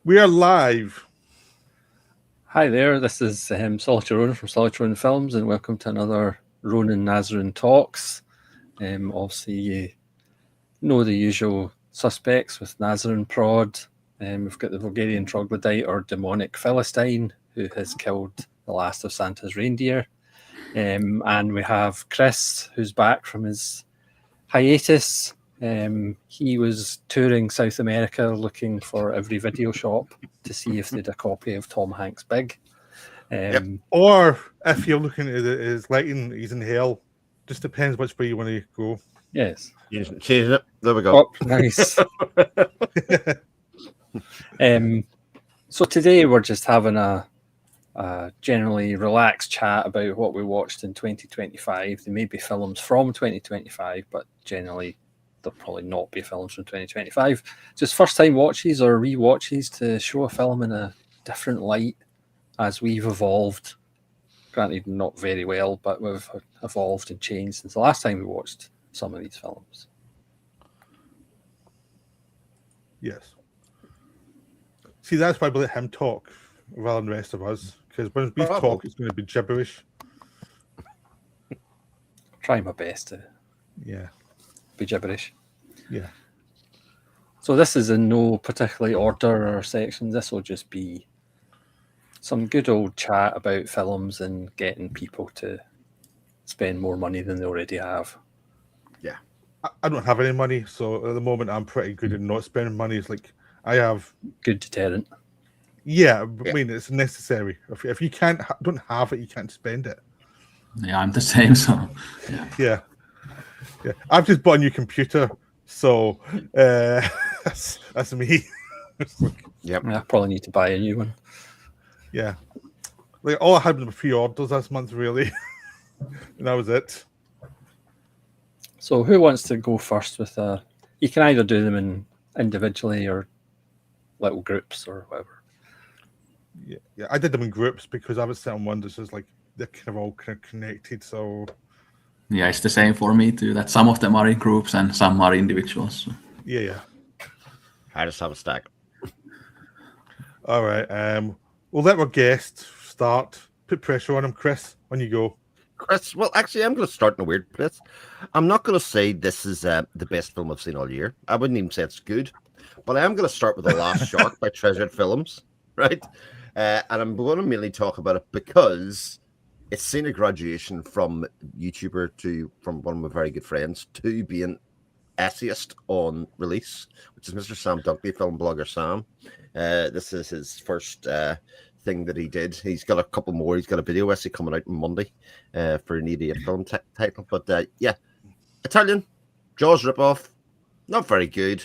We are live. Hi there, this is Solitary Ronan from Solitary Ronan Films, and welcome to another Ronan Nazarin Talks. Obviously, you know the usual suspects with Nazarin Prod. We've got the Vulgarian Troglodyte or demonic Philistine, who has killed the last of Santa's reindeer. And we have Chris, who's back from his hiatus. He was touring South America looking for every video shop to see if they had a copy of Tom Hanks' Big. Or if you're looking at it as lighting, he's in hell. Just depends which way you want to go. Yes. Changing it. There we go. Oh, nice. So today we're just having a generally relaxed chat about what we watched in 2025. There may be films from 2025, but generally there'll probably not be films from 2025. Just first time watches or re-watches to show a film in a different light as we've evolved. Granted, not very well, but we've evolved and changed since the last time we watched some of these films. Yes. See, that's why we let him talk rather than the rest of us. Because when we talk, it's going to be gibberish. Try my best to be gibberish. Yeah. So this is in no particular order or section. This will just be some good old chat about films and getting people to spend more money than they already have. Yeah. I don't have any money, so at the moment I'm pretty good at not spending money. It's like I have good deterrent. Yeah, I mean it's necessary. If you don't have it, you can't spend it. Yeah, I'm the same. So yeah. I've just bought a new computer, so that's me. Yep. I probably need to buy a new one. Yeah, like all I had was pre-orders this month, really, and that was it. So, who wants to go first with you can either do them individually or little groups or whatever. Yeah, I did them in groups because I was certain ones that's just like they're kind of all connected. So yeah, it's the same for me too. That some of them are in groups and some are individuals. So. Yeah. I just have a stack. All right. We'll let our guest start. Put pressure on him, Chris. On you go. Chris, well, actually, I'm going to start in a weird place. I'm not going to say this is the best film I've seen all year. I wouldn't even say it's good. But I am going to start with The Last Shark by Treasured Films, right? And I'm going to mainly talk about it because it's seen a graduation from YouTuber from one of my very good friends to being essayist on release, which is Mr. Sam Dunkley, film blogger Sam. This is his first thing that he did. He's got a couple more. He's got a video essay coming out on Monday for an EDA film title. But yeah, Italian, Jaws ripoff, not very good.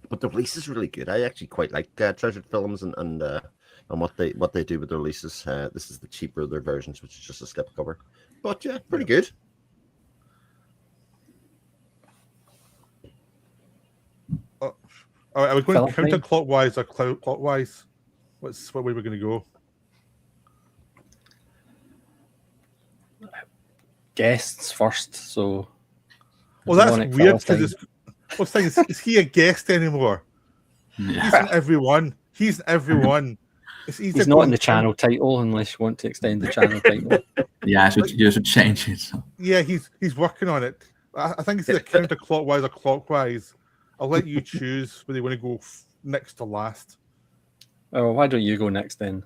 But the release is really good. I actually quite like Treasured Films and what they do with the releases. This is the cheaper of their versions, which is just a slipcover. But yeah, pretty good. All right, are we going counterclockwise or clockwise? What way we're going to go? Guests first, so. Well, that's weird because what's the thing is he a guest anymore? Yeah. He's in everyone. He's in everyone. He's not in the channel title unless you want to extend the channel title. Yeah, you should change it. So. Yeah, he's working on it. I think it's either counterclockwise or clockwise. I'll let you choose whether you want to go next to last. Oh, why don't you go next then?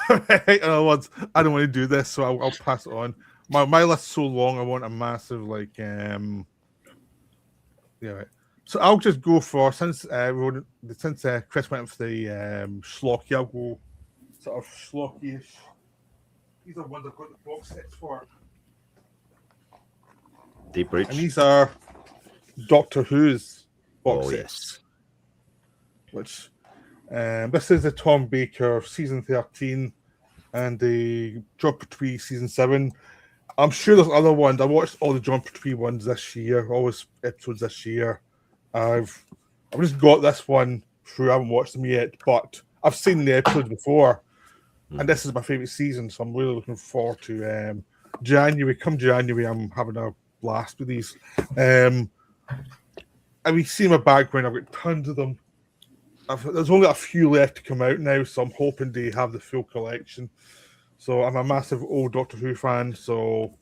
I don't want to do this, so I'll pass it on. My list's so long, I want a massive yeah, right. So I'll just go for since Chris went for the schlocky, I'll go sort of schlocky-ish. These are ones I've got the box sets for. Deep Reach. And these are Doctor Who's box sets. Yes. Which this is the Tom Baker season 13 and the John Pertwee season 7. I'm sure there's other ones. I watched all the John Pertwee ones this year, all his episodes this year. I've just got this one through. I haven't watched them yet, but I've seen the episodes before, and this is my favorite season. So I'm really looking forward to January. Come January, I'm having a blast with these. And we see my background. I've got tons of them. there's only a few left to come out now, so I'm hoping they have the full collection. So I'm a massive old Doctor Who fan, so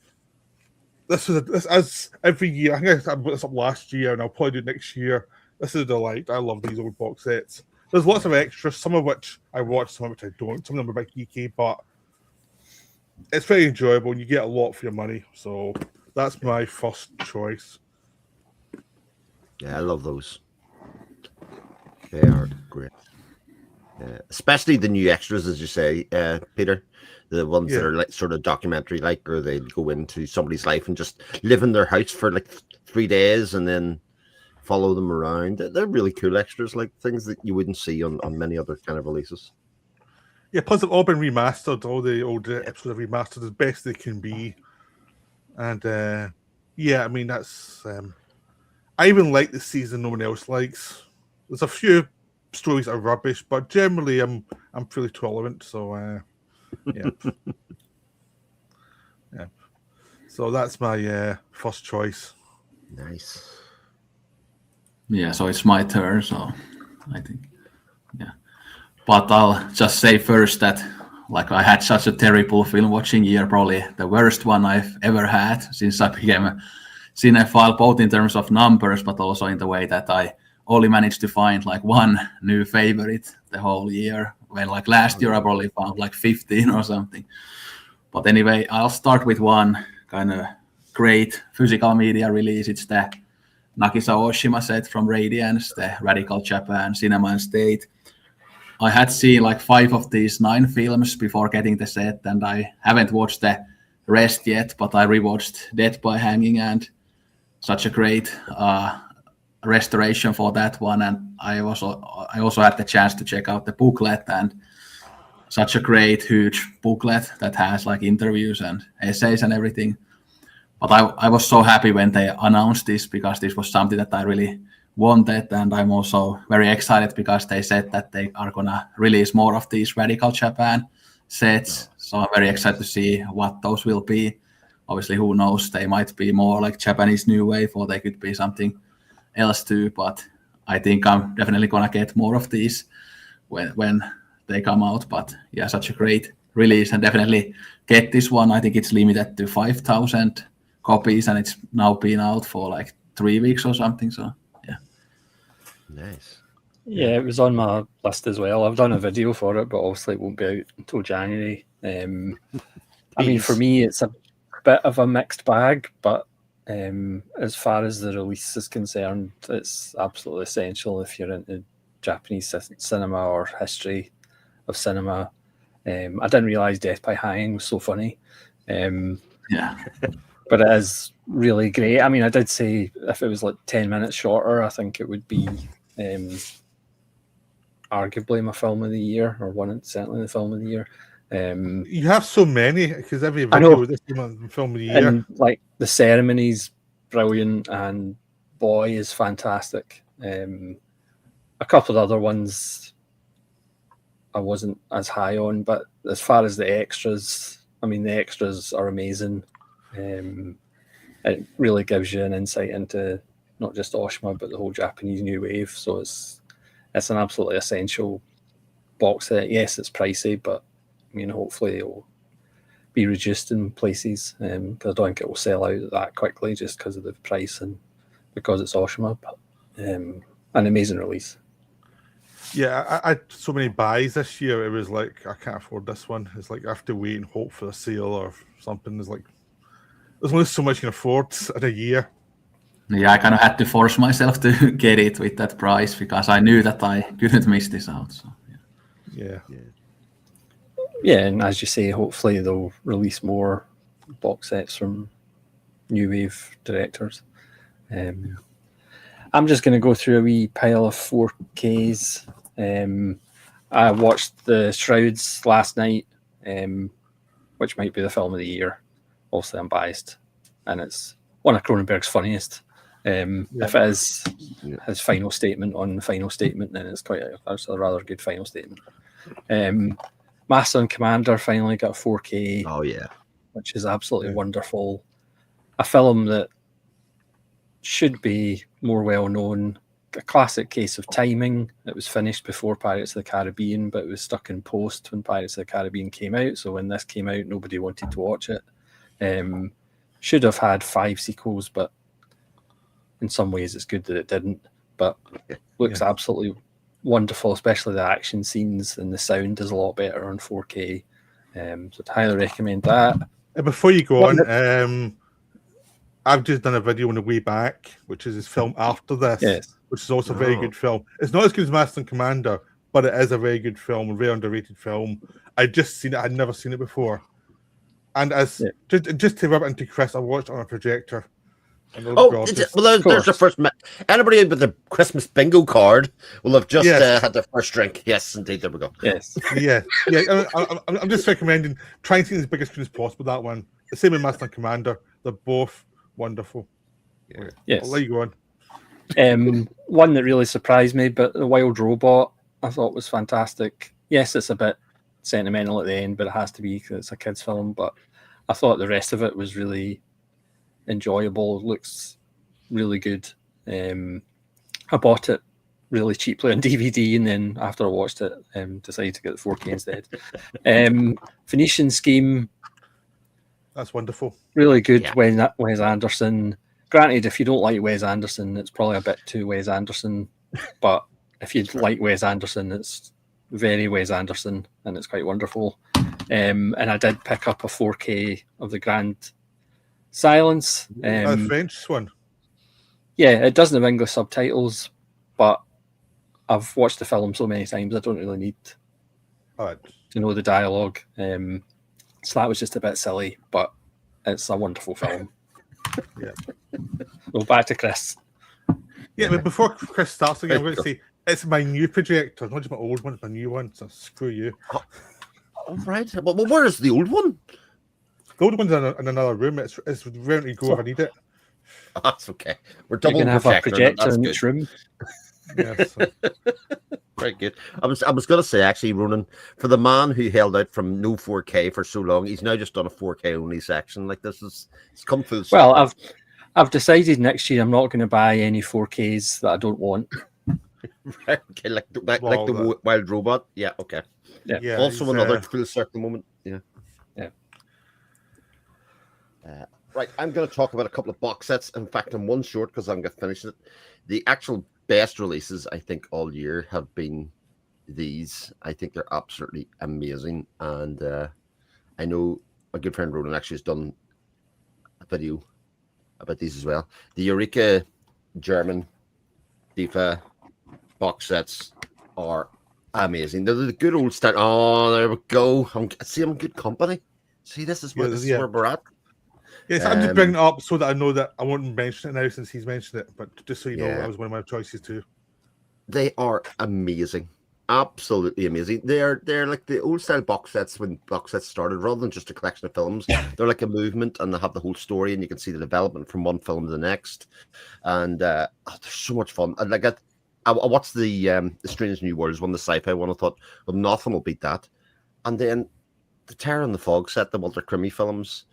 this as every year. I think I put this up last year, and I'll probably do it next year. This is a delight. I love these old box sets. There's lots of extras, some of which I watch, some of which I don't. Some of them are a bit geeky, but it's very enjoyable, and you get a lot for your money. So that's my first choice. Yeah, I love those. They are great. Especially the new extras, as you say, Peter. The ones that are like sort of documentary, like, or they go into somebody's life and just live in their house for like 3 days and then follow them around. They're really cool extras, like things that you wouldn't see on many other kind of releases. Yeah, plus they've all been remastered. All the old episodes are remastered as best they can be. And I mean, that's... I even like the season no one else likes. There's a few stories that are rubbish, but generally I'm pretty tolerant, so... yeah. Yeah. So that's my first choice. Nice. Yeah, so it's my turn, so I think, yeah. But I'll just say first that, like, I had such a terrible film watching year, probably the worst one I've ever had since I became a cinephile, both in terms of numbers, but also in the way that I only managed to find like one new favorite the whole year. When like last year I probably found like 15 or something. But anyway, I'll start with one kind of great physical media release. It's the Nagisa Oshima set from Radiance, the Radical Japan Cinema and State. I had seen like 5 of these 9 films before getting the set, and I haven't watched the rest yet, but I rewatched Death by Hanging, and such a great restoration for that one. And I also had the chance to check out the booklet, and such a great huge booklet that has like interviews and essays and everything. But I was so happy when they announced this, because this was something that I really wanted, and I'm also very excited because they said that they are gonna release more of these Radical Japan sets. So I'm very excited to see what those will be. Obviously, who knows, they might be more like Japanese New Wave, or they could be something else too, but I think I'm definitely gonna get more of these when they come out. But yeah, such a great release, and definitely get this one. I think it's limited to 5,000 copies, and it's now been out for like 3 weeks or something. So yeah, nice. Yeah, it was on my list as well. I've done a video for it, but obviously it won't be out until January. I mean, for me, it's a bit of a mixed bag, but as far as the release is concerned, it's absolutely essential if you're into Japanese cinema or history of cinema. I didn't realise Death by Hanging was so funny. yeah, But it is really great. I mean, I did say if it was like 10 minutes shorter, I think it would be arguably my film of the year, or certainly the film of the year. You have so many, because every I know. video this film of the year. And like the ceremony's brilliant, and Boy is fantastic. A couple of other ones I wasn't as high on, but as far as the extras, I mean, the extras are amazing. It really gives you an insight into not just Oshima, but the whole Japanese New Wave. So it's an absolutely essential box set. Yes, it's pricey, but I mean, hopefully it'll be reduced in places, because I don't think it will sell out that quickly just because of the price and because it's Oshima. But an amazing release. Yeah, I had so many buys this year. It was like, I can't afford this one. It's like I have to wait and hope for a sale or something. It's like, there's only so much you can afford in a year. Yeah, I kind of had to force myself to get it with that price, because I knew that I couldn't miss this out. So Yeah. Yeah, and as you say, hopefully they'll release more box sets from New Wave directors. I'm just going to go through a wee pile of 4Ks. I watched The Shrouds last night, which might be the film of the year. Obviously, I'm biased, and it's one of Cronenberg's funniest. If it is his final statement on the final statement, then it's a rather good final statement. Master and Commander finally got a 4K. Oh yeah, which is absolutely wonderful. A film that should be more well known, a classic case of timing. It was finished before Pirates of the Caribbean, but it was stuck in post when Pirates of the Caribbean came out. So when this came out, nobody wanted to watch it. Should have had 5 sequels, but in some ways it's good that it didn't. But looks absolutely wonderful, especially the action scenes, and the sound is a lot better on 4K. So I'd highly recommend that. Before you go on, I've just done a video on the way back, which is his film after this, which is also a very good film. It's not as good as Master and Commander, but it is a very good film, a very underrated film. I'd just seen it; I'd never seen it before. And just to rub it into Chris, I watched it on a projector. Well, there's the first. Anybody with the Christmas bingo card will have just had their first drink. Yes, indeed. There we go. Yes. I'm just recommending trying to see as big a screen as possible. That one. The same with Master and Commander. They're both wonderful. Yes. I'll let you go on. One that really surprised me, but The Wild Robot, I thought was fantastic. Yes, it's a bit sentimental at the end, but it has to be because it's a kids' film. But I thought the rest of it was really enjoyable. It looks really good. I bought it really cheaply on DVD, and then after I watched it, decided to get the 4K instead. Phoenician Scheme, that's wonderful. Really good. Wes Anderson. Granted, if you don't like Wes Anderson, it's probably a bit too Wes Anderson. But if you like Wes Anderson, it's very Wes Anderson, and it's quite wonderful. And I did pick up a 4K of The Grand Silence. A French one. Yeah, it doesn't have English subtitles, but I've watched the film so many times I don't really need to know the dialogue. So that was just a bit silly, but it's a wonderful film. Well, back to Chris. But before Chris starts again, I'm going to say it's my new projector, not just my old one, it's my new one, so screw you. All right. Well, where is the old one? The old one's in another room. It's ready to go if I need it. Oh, that's okay. We're double going to have a projector in each room. Yes. Very good. I was going to say, actually, Ronan, for the man who held out from no 4K for so long, he's now just done a 4K only section. Like it's come full circle. Well, I've decided next year I'm not going to buy any 4Ks that I don't want. Right, okay, like the Wild Robot. Yeah, okay. Yeah. Also another full circle moment. Yeah. Right, I'm going to talk about a couple of box sets. In fact, I'm one short because I'm going to finish it. The actual best releases, I think, all year have been these. I think they're absolutely amazing. And I know my good friend Ronan actually has done a video about these as well. The Eureka German DIFA box sets are amazing. They're the good old style. Oh, there we go. I'm in good company. See, this is where we're at. Yes, I'm just bringing it up so that I know that I won't mention it now since he's mentioned it, but just so you know, that was one of my choices too. They are amazing. Absolutely amazing. They're like the old style box sets when box sets started, rather than just a collection of films. They're like a movement, and they have the whole story, and you can see the development from one film to the next. And they're so much fun. And like I watched the Strange New Worlds one, the sci-fi one. I thought, well, nothing will beat that. And then the Terror and the Fog set, the Walter Crimi films.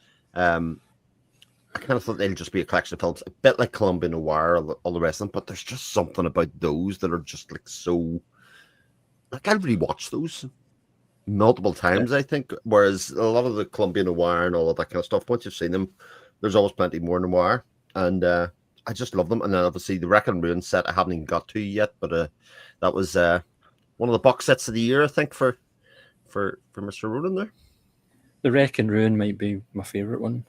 I kind of thought they'll just be a collection of films, a bit like Columbia Noir, all the rest of them. But there's just something about those that are just like so. Like I've rewatched those multiple times, I think. Whereas a lot of the Columbia Noir and all of that kind of stuff, once you've seen them, there's always plenty more noir, and I just love them. And then obviously the Wreck and Ruin set I haven't even got to yet, but that was one of the box sets of the year, I think, for Mr. Ronan there. The Wreck and Ruin might be my favourite one.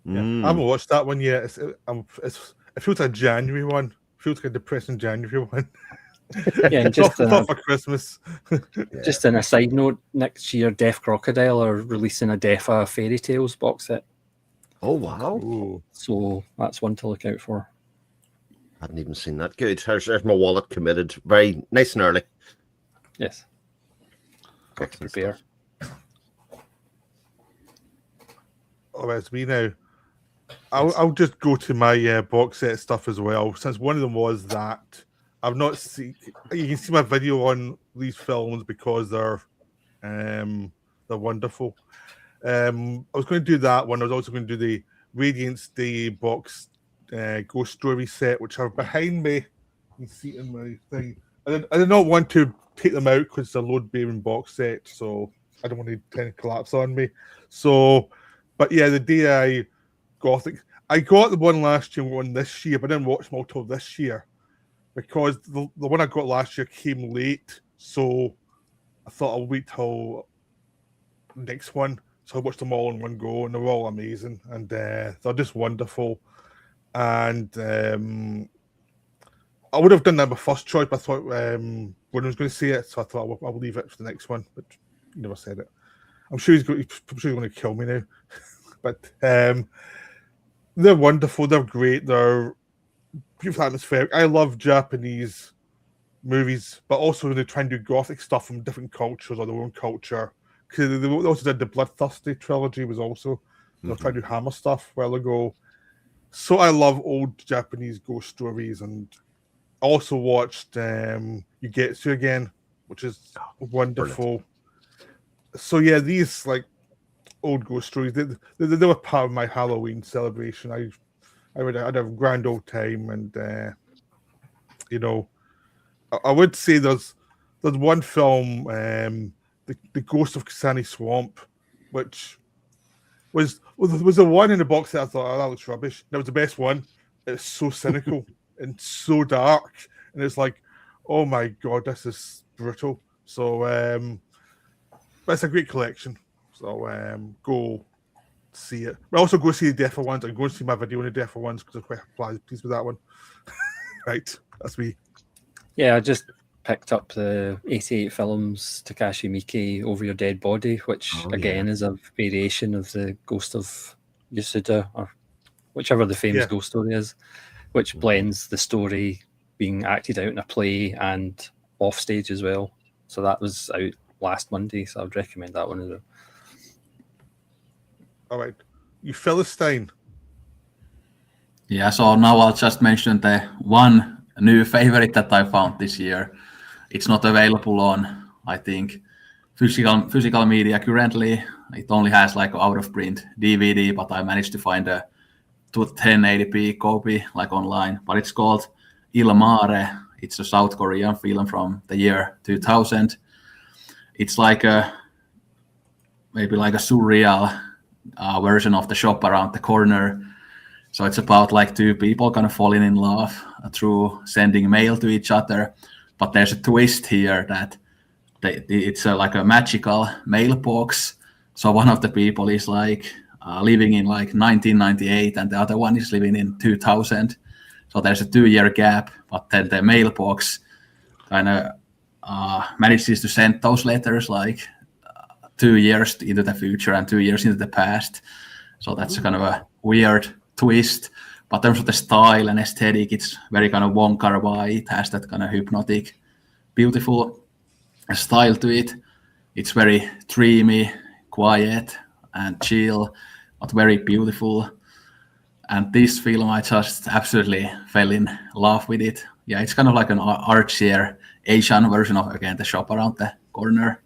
Yeah. I haven't watched that one yet. It feels like a January one. It feels like a depressing January one. Yeah, and just not for Christmas. Just on a side note, next year Deaf Crocodile are releasing a Defa Fairy Tales box set. Oh wow! Ooh. So that's one to look out for. I hadn't even seen that. Good. There's my wallet committed. Very nice and early. Yes. Got to prepare. All right, it's me now. I'll just go to my box set stuff as well, since one of them was that I've not seen. You can see my video on these films because they're wonderful. I was going to do that one. I was also going to do the Radiance Day box Ghost Story set, which are behind me You see it in my thing. I did not want to take them out because it's a load bearing box set, so I don't want to tend to collapse on me. So, but yeah, the day I got the one last year, one this year, but I didn't watch them all till this year because the one I got last year came late. So I thought I'll wait till next one. So I watched them all in one go, and they're all amazing, and they're just wonderful. And I would have done that my first choice, but I thought when I was going to say it, so I thought I'll leave it for the next one. But he never said it. I'm sure he's going to kill me now. But they're wonderful. They're great. They're beautiful atmospheric. I love Japanese movies, but also when they try and do gothic stuff from different cultures or their own culture. Because they also did the Bloodthirsty trilogy. Was also they were trying to do Hammer stuff a while ago. So I love old Japanese ghost stories, and also watched Yugetsu again, which is wonderful. Brilliant. So yeah, these like old ghost stories, they were part of my Halloween celebration. I'd have a grand old time, and you know, I would say there's one film, the Ghost of Kasane Swamp, which was the one in the box that I thought, oh, that looks rubbish. That was the best one. It's so cynical and so dark, and it's like, oh my god, this is brutal. So but it's a great collection. So go see it. But also go see the Deafer ones, and go and see my video on the Deafer ones because I'm quite pleased with that one. Right, that's me. Yeah, I just picked up the 88 Films Takashi Miike Over Your Dead Body, which again is a variation of the Ghost of Yasuda, or whichever the famous ghost story is, which blends the story being acted out in a play and off stage as well. So that was out last Monday, so I'd recommend that one as well. All right, you Philistine. Yeah, so now I'll just mention the one new favorite that I found this year. It's not available on, I think, physical media currently. It only has like out of print DVD, but I managed to find a 1080p copy like online. But it's called Il Mare. It's a South Korean film from the year 2000. It's like maybe like a surreal version of The Shop Around the Corner. So it's about like two people kind of falling in love through sending mail to each other. But there's a twist here that it's like a magical mailbox. So one of the people is like living in like 1998 and the other one is living in 2000. So there's a 2-year gap, but then the mailbox kind of manages to send those letters like 2 years into the future and 2 years into the past. So that's kind of a weird twist. But in terms of the style and aesthetic, it's very kind of Wong Kar-wai. It has that kind of hypnotic, beautiful style to it. It's very dreamy, quiet, and chill, but very beautiful. And this film, I just absolutely fell in love with it. Yeah, it's kind of like an artsier Asian version of, again, The Shop Around the Corner,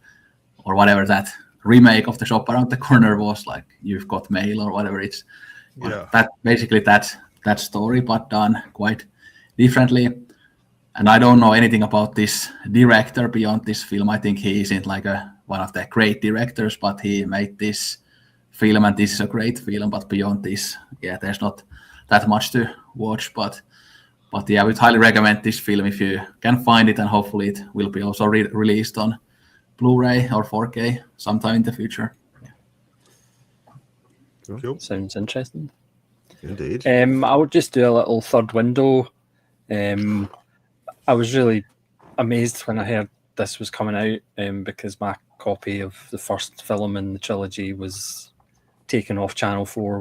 or whatever that remake of The Shop Around the Corner was, like You've Got Mail or whatever it's. Yeah. That story, but done quite differently. And I don't know anything about this director beyond this film. I think he isn't like one of the great directors, but he made this film, and this is a great film. But beyond this, yeah, there's not that much to watch. But yeah, I would highly recommend this film if you can find it, and hopefully it will be also released on Blu-ray or 4K sometime in the future. Yeah. Cool. Sounds interesting. Indeed. I would just do a little third window. I was really amazed when I heard this was coming out because my copy of the first film in the trilogy was taken off Channel 4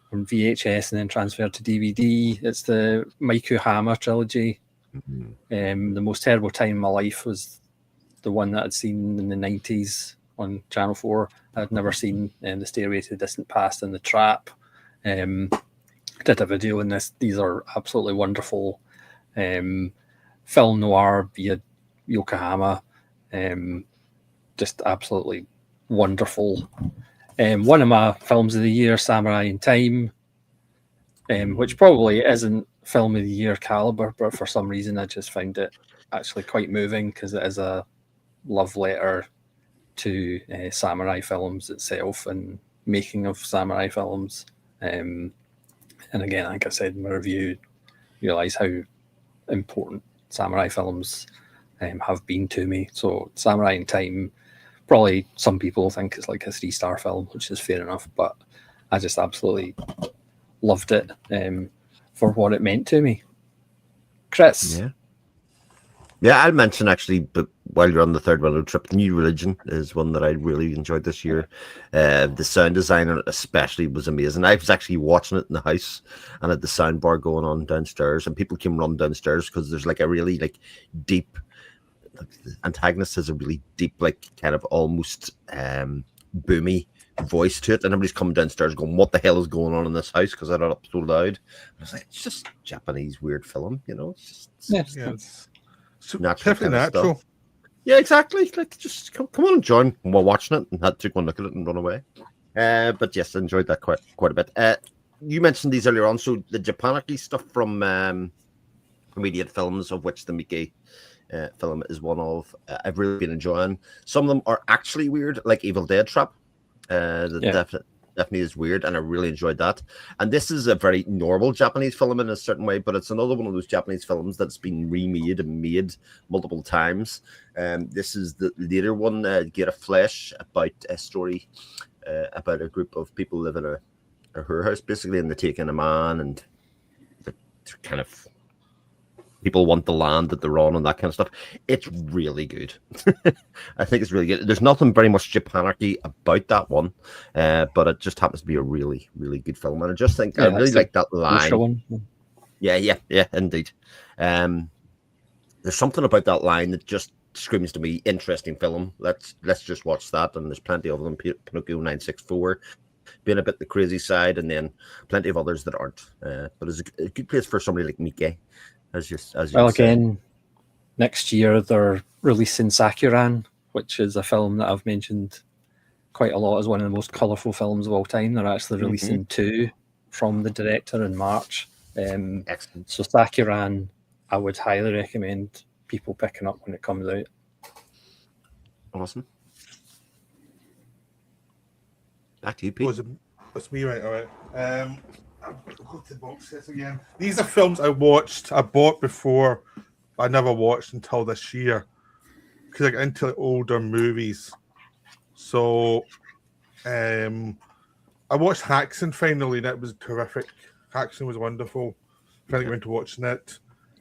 from VHS and then transferred to DVD. It's the Maiku Hama trilogy. Mm-hmm. The Most Terrible Time in My Life was the one that I'd seen in the 90s on Channel 4. I'd never seen The Stairway to the Distant Past and The Trap. Did a video on this. These are absolutely wonderful film noir via Yokohama. Just absolutely wonderful. One of my films of the year, Samurai in Time, which probably isn't film of the year caliber, but for some reason I just found it actually quite moving because it is a love letter to samurai films itself and making of samurai films. And again, like I said in my review, realise how important samurai films have been to me. So Samurai in Time, probably some people think it's like a 3-star film, which is fair enough, but I just absolutely loved it for what it meant to me. Chris. Yeah, I'll mention actually, but while you're on the third road trip, New Religion is one that I really enjoyed this year. The sound design on it especially was amazing. I was actually watching it in the house and had the sound bar going on downstairs, and people came running downstairs because there's like a really like deep, the antagonist has a really deep, like kind of almost boomy voice to it, and everybody's coming downstairs going, "What the hell is going on in this house?" Because I had it up so loud. I was like, "It's just Japanese weird film, you know." It's just, So natural perfectly kind of natural. stuff. Yeah, exactly. Like, just come on and join while watching it, and had took one look at it and run away. But yes, I enjoyed that quite a bit. You mentioned these earlier on, so the Japaniki stuff from immediate films, of which the Mickey film is one of. I've really been enjoying. Some of them are actually weird, like Evil Dead Trap. Definitely is weird, and I really enjoyed that. And this is a very normal Japanese film in a certain way, but it's another one of those Japanese films that's been remade and made multiple times. This is the later one, Get a Flesh, about a story about a group of people living in a house, basically, and they take in a man, and they're kind of people want the land that they're on and that kind of stuff. It's really good. I think it's really good. There's nothing very much Japanarchy about that one, but it just happens to be a really, really good film. And I just think I really like that line. Yeah, indeed. There's something about that line that just screams to me, interesting film. Let's just watch that. And there's plenty of them. Pinocchio 964 being a bit the crazy side, and then plenty of others that aren't. But it's a good place for somebody like Mike. As you again, next year they're releasing Sakuran, which is a film that I've mentioned quite a lot as one of the most colourful films of all time. They're actually releasing 2 from the director in March. Excellent. So Sakuran, I would highly recommend people picking up when it comes out. Awesome. Back to you, Pete. It's me, right? All right. Go to the box sets again. These are films I bought before, but I never watched until this year because I got into like, older movies. So, I watched Haxan finally, and it was terrific. Haxan was wonderful. Finally got into watching it.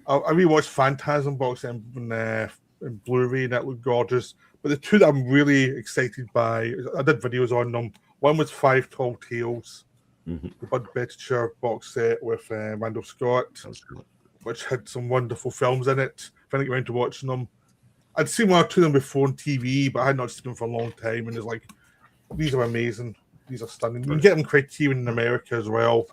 I rewatched Phantasm box set in Blu-ray, and that looked gorgeous. But the two that I'm really excited by, I did videos on them. One was Five Tall Tales. The Bud Betticher box set with Randall Scott, which had some wonderful films in it. Finally got around to watching them. I'd seen 1 or 2 of them before on TV, but I had not seen them for a long time. And it's like, these are amazing. These are stunning. You can get them Criterion in America as well.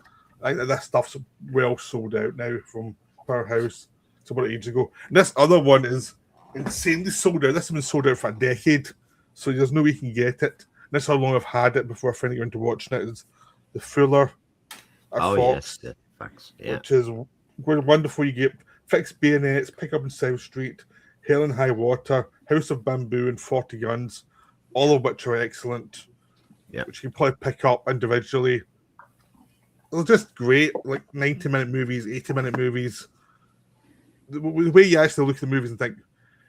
I think that stuff's well sold out now from Powerhouse. It's about ages ago. And this other one is insanely sold out. This has been sold out for a decade, so there's no way you can get it. And that's how long I've had it before I finally got into watching it. It's The Fuller at Fox, yes, facts. Yeah. which is wonderful. You get Fixed Bayonets, Pick Up in South Street, Hell and High Water, House of Bamboo, and 40 Guns, all of which are excellent. Yeah. Which you can probably pick up individually. They're just great, like 90-minute movies, 80-minute movies. The way you actually look at the movies and think,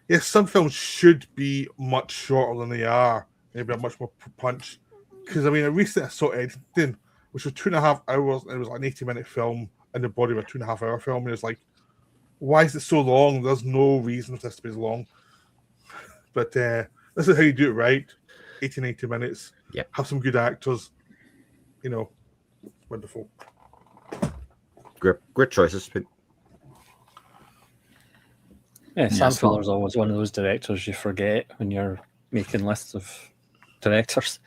yes, some films should be much shorter than they are, maybe a much more punch. Because I recently I saw Eddington, which was 2.5 hours, and it was like an 80-minute film in the body of a 2.5-hour film. And it's like, why is it so long? There's no reason for this to be as long. But this is how you do it right. 80 minutes. Yeah. Have some good actors. Wonderful. Great choices, Pete. Yeah, Sam Fuller's always one of those directors you forget when you're making lists of directors.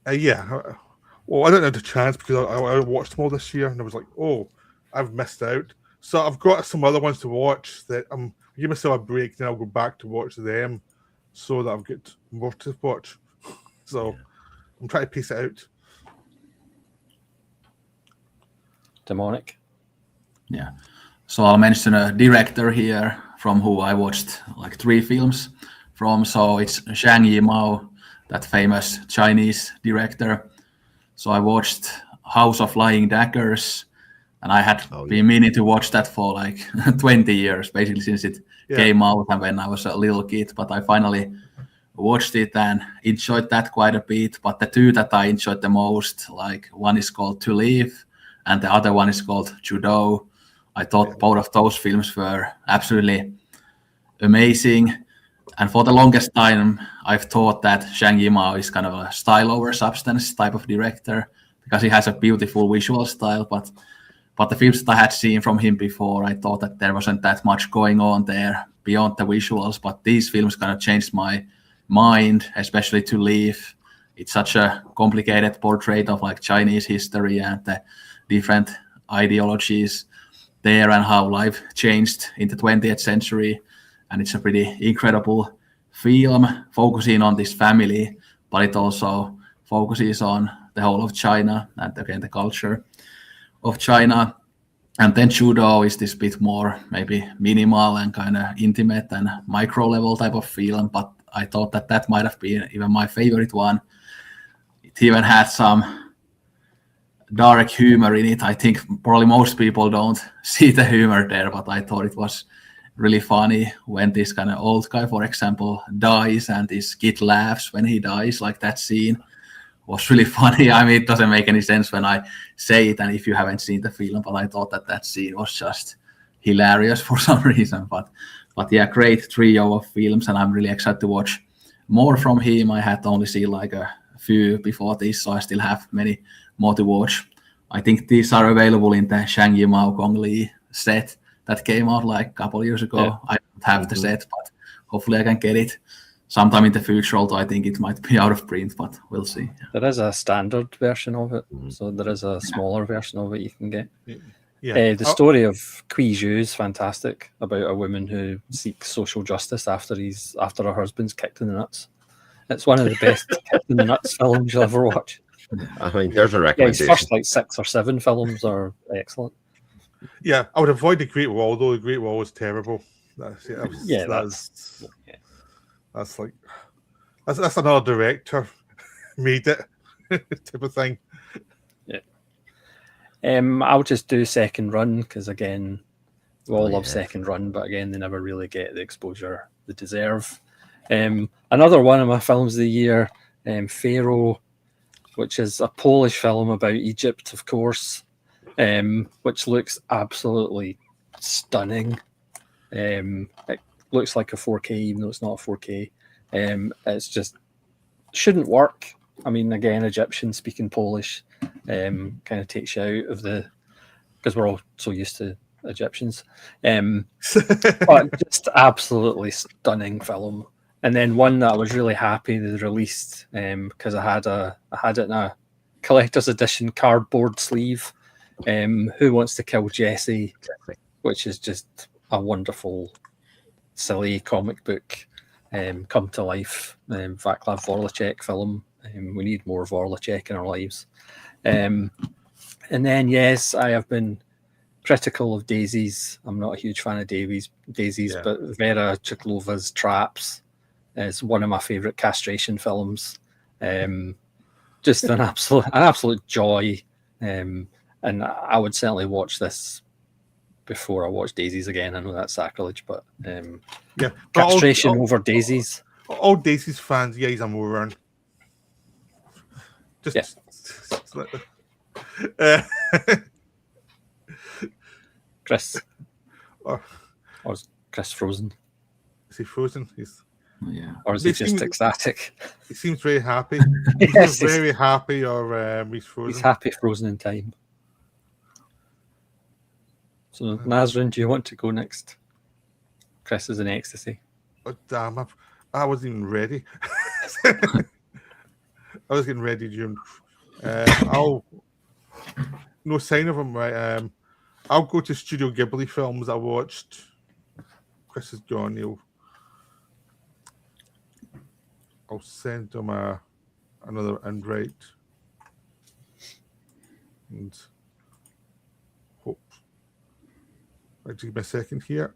Well, I don't have the chance because I watched them all this year, and I was like, oh, I've missed out. So I've got some other ones to watch that I'm give myself a break, then I'll go back to watch them so that I've got more to watch. So I'm trying to piece it out. Demonic. Yeah. So I'll mention a director here from who I watched like 3 films from. So it's Zhang Yimou, that famous Chinese director. So I watched House of Flying Daggers, and I had been meaning to watch that for like 20 years, basically since it came out and when I was a little kid. But I finally watched it and enjoyed that quite a bit. But the 2 that I enjoyed the most, like one is called To Live, and the other one is called Judo. I thought both of those films were absolutely amazing. And for the longest time, I've thought that Zhang Yimou is kind of a style over substance type of director because he has a beautiful visual style. But the films that I had seen from him before, I thought that there wasn't that much going on there beyond the visuals. But these films kind of changed my mind, especially To Live. It's such a complicated portrait of like Chinese history and the different ideologies there and how life changed in the 20th century. And it's a pretty incredible film focusing on this family, but it also focuses on the whole of China and again the culture of China. And then Judo is this bit more maybe minimal and kind of intimate and micro level type of film, but I thought that that might have been even my favorite one. It even had some dark humor in it. I think probably most people don't see the humor there, but I thought it was really funny when this kind of old guy, for example, dies and this kid laughs when he dies. Like that scene was really funny. I mean, it doesn't make any sense when I say it, and if you haven't seen the film, but I thought that that scene was just hilarious for some reason. But yeah, great trio of films, and I'm really excited to watch more from him. I had only seen like a few before this, so I still have many more to watch. I think these are available in the Zhang Yimou Gong Li set that came out like a couple of years ago. Yeah. I don't have the set, but hopefully I can get it sometime in the future, although I think it might be out of print, but we'll see. There is a standard version of it, so there is a smaller version of it you can get. Yeah. The story of Kui Zhu is fantastic, about a woman who seeks social justice after her husband's kicked in the nuts. It's one of the best kicked in the nuts films you'll ever watch. I mean, there's a recommendation. His first like 6 or 7 films are excellent. Yeah, I would avoid The Great Wall, though. The Great Wall was terrible. That's another director made it type of thing. Yeah. I'll just do Second Run because again, we all love Second Run, but again, they never really get the exposure they deserve. Another one of my films of the year, Pharaoh, which is a Polish film about Egypt, of course, which looks absolutely stunning. It looks like a 4K, even though it's not a 4K. It's just shouldn't work. I mean, again, Egyptian speaking Polish kind of takes you out of the, because we're all so used to Egyptians. But just absolutely stunning film. And then one that I was really happy they released because I had it in a collector's edition cardboard sleeve. Who Wants to Kill Jesse, which is just a wonderful, silly comic book come to life. Vaclav Vorlicek film. We need more Vorlicek in our lives. And then, yes, I have been critical of Daisies. I'm not a huge fan of Daisies, but Vera Chiklova's Traps is one of my favourite castration films. Just an absolute joy. And I would certainly watch this before I watch Daisies again. I know that's sacrilege, but castration over Daisies. All Daisies fans, he's a moron. Chris. Or is Chris frozen? Is he frozen? Or is he just ecstatic? He seems very happy. Yes, he's very happy, or he's frozen. He's happy frozen in time. So, Nazrin, do you want to go next? Chris is in ecstasy. Oh, damn, I wasn't even ready. I was getting ready, June. No sign of him, right? I'll go to Studio Ghibli films I watched. Chris is gone. I'll send him another invite and hope Right, give me a second here.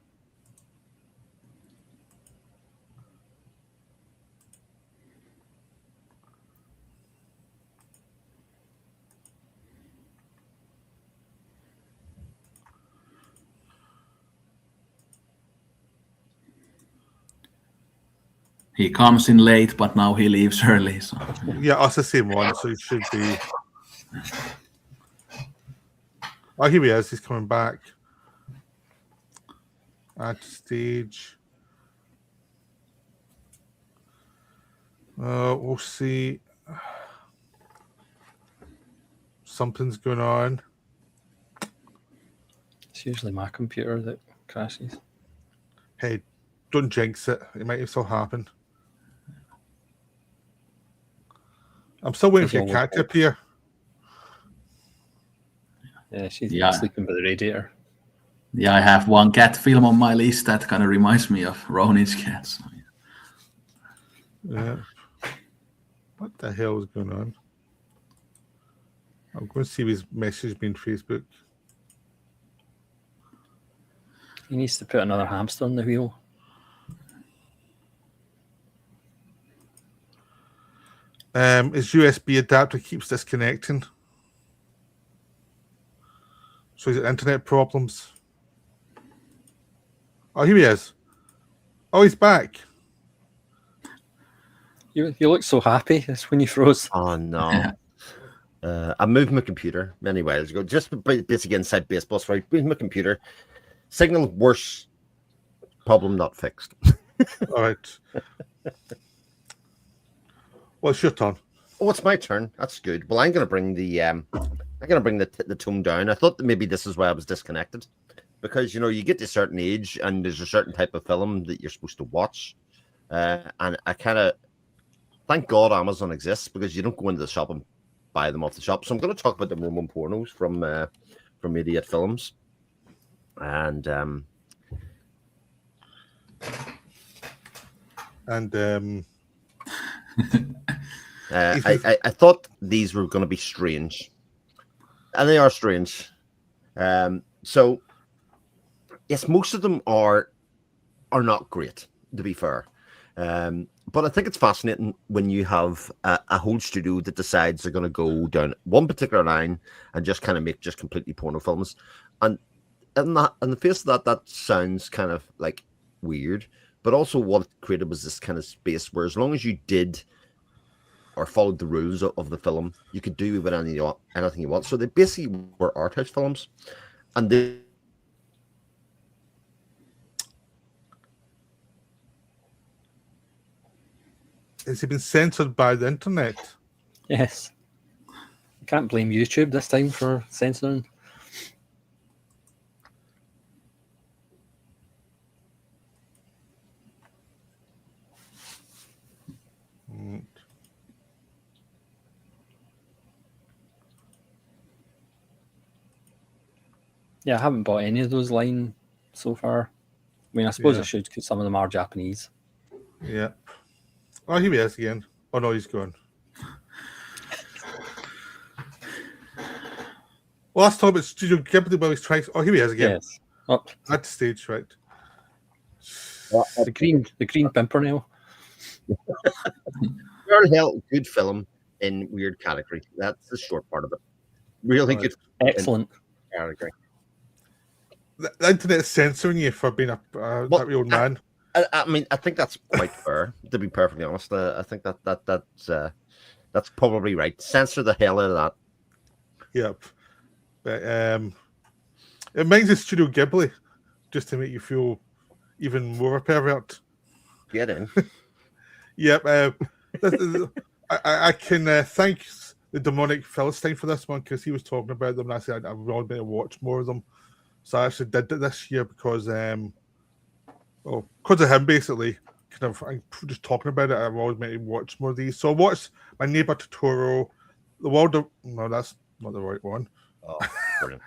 He comes in late, but now he leaves early. So Yeah, that's the same one, so it should be. Oh, here he is. He's coming back. Add stage. We'll see. Something's going on. It's usually my computer that crashes. Hey, don't jinx it. It might still happen. I'm still waiting for your cat to appear. Yeah, she's Yeah. sleeping by the radiator. yeah, I have one cat film on my list that kind of reminds me of Ronin's cat. So, Yeah. What the hell is going on? I'm going to see his message being Facebook. He needs to put another hamster on the wheel. His USB adapter keeps disconnecting. So is it internet problems? Oh, here he is. Oh, he's back. You look so happy. It's when you froze. Oh no. I moved my computer many whiles ago. Just basically inside baseball, so I moved my computer. Signal worse. Problem not fixed. All right. Well, it's your turn. Oh, it's my turn. That's good. Well, I'm gonna bring the tone down. I thought that maybe this is why I was disconnected, because you get to a certain age and there's a certain type of film that you're supposed to watch, and I kind of thank God Amazon exists, because you don't go into the shop and buy them off the shop. So I'm going to talk about the Roman pornos from Idiot Films, and I thought these were going to be strange, and they are strange. So yes, most of them are not great, to be fair. But I think it's fascinating when you have a whole studio that decides they're going to go down one particular line and just kind of make just completely porno films. And in the face of that sounds kind of like weird. But also what it created was this kind of space where as long as you did or followed the rules of the film, you could do with anything you want. So they basically were art house films. And they... Has he been censored by the internet? Yes. I can't blame YouTube this time for censoring. Yeah, I haven't bought any of those line so far. I mean, I suppose I should, because some of them are Japanese. Yeah. Oh, here he is again. Oh, no, he's gone. Well, last time it's Studio Ghibli while he's trying. Oh, here he is again. Yes. Up. At the stage, right. The Green Pimpernel. Girl Hell, good film in weird category. That's the short part of it. Really good. Excellent. Category. The internet's censoring you for being that old man. I mean, I think that's quite fair. To be perfectly honest, I think that's probably right. Censor the hell out of that. Yep. But it reminds of Studio Ghibli, just to make you feel even more a pervert. Get in. Yep. I can thank the Demonic Philistine for this one, because he was talking about them and I said I've really been to watch more of them. So I actually did it this year because of him, basically. I'm just talking about it. I've always meant to watch more of these. So I watched My Neighbor Totoro, The World of... No, that's not the right one. Oh, brilliant.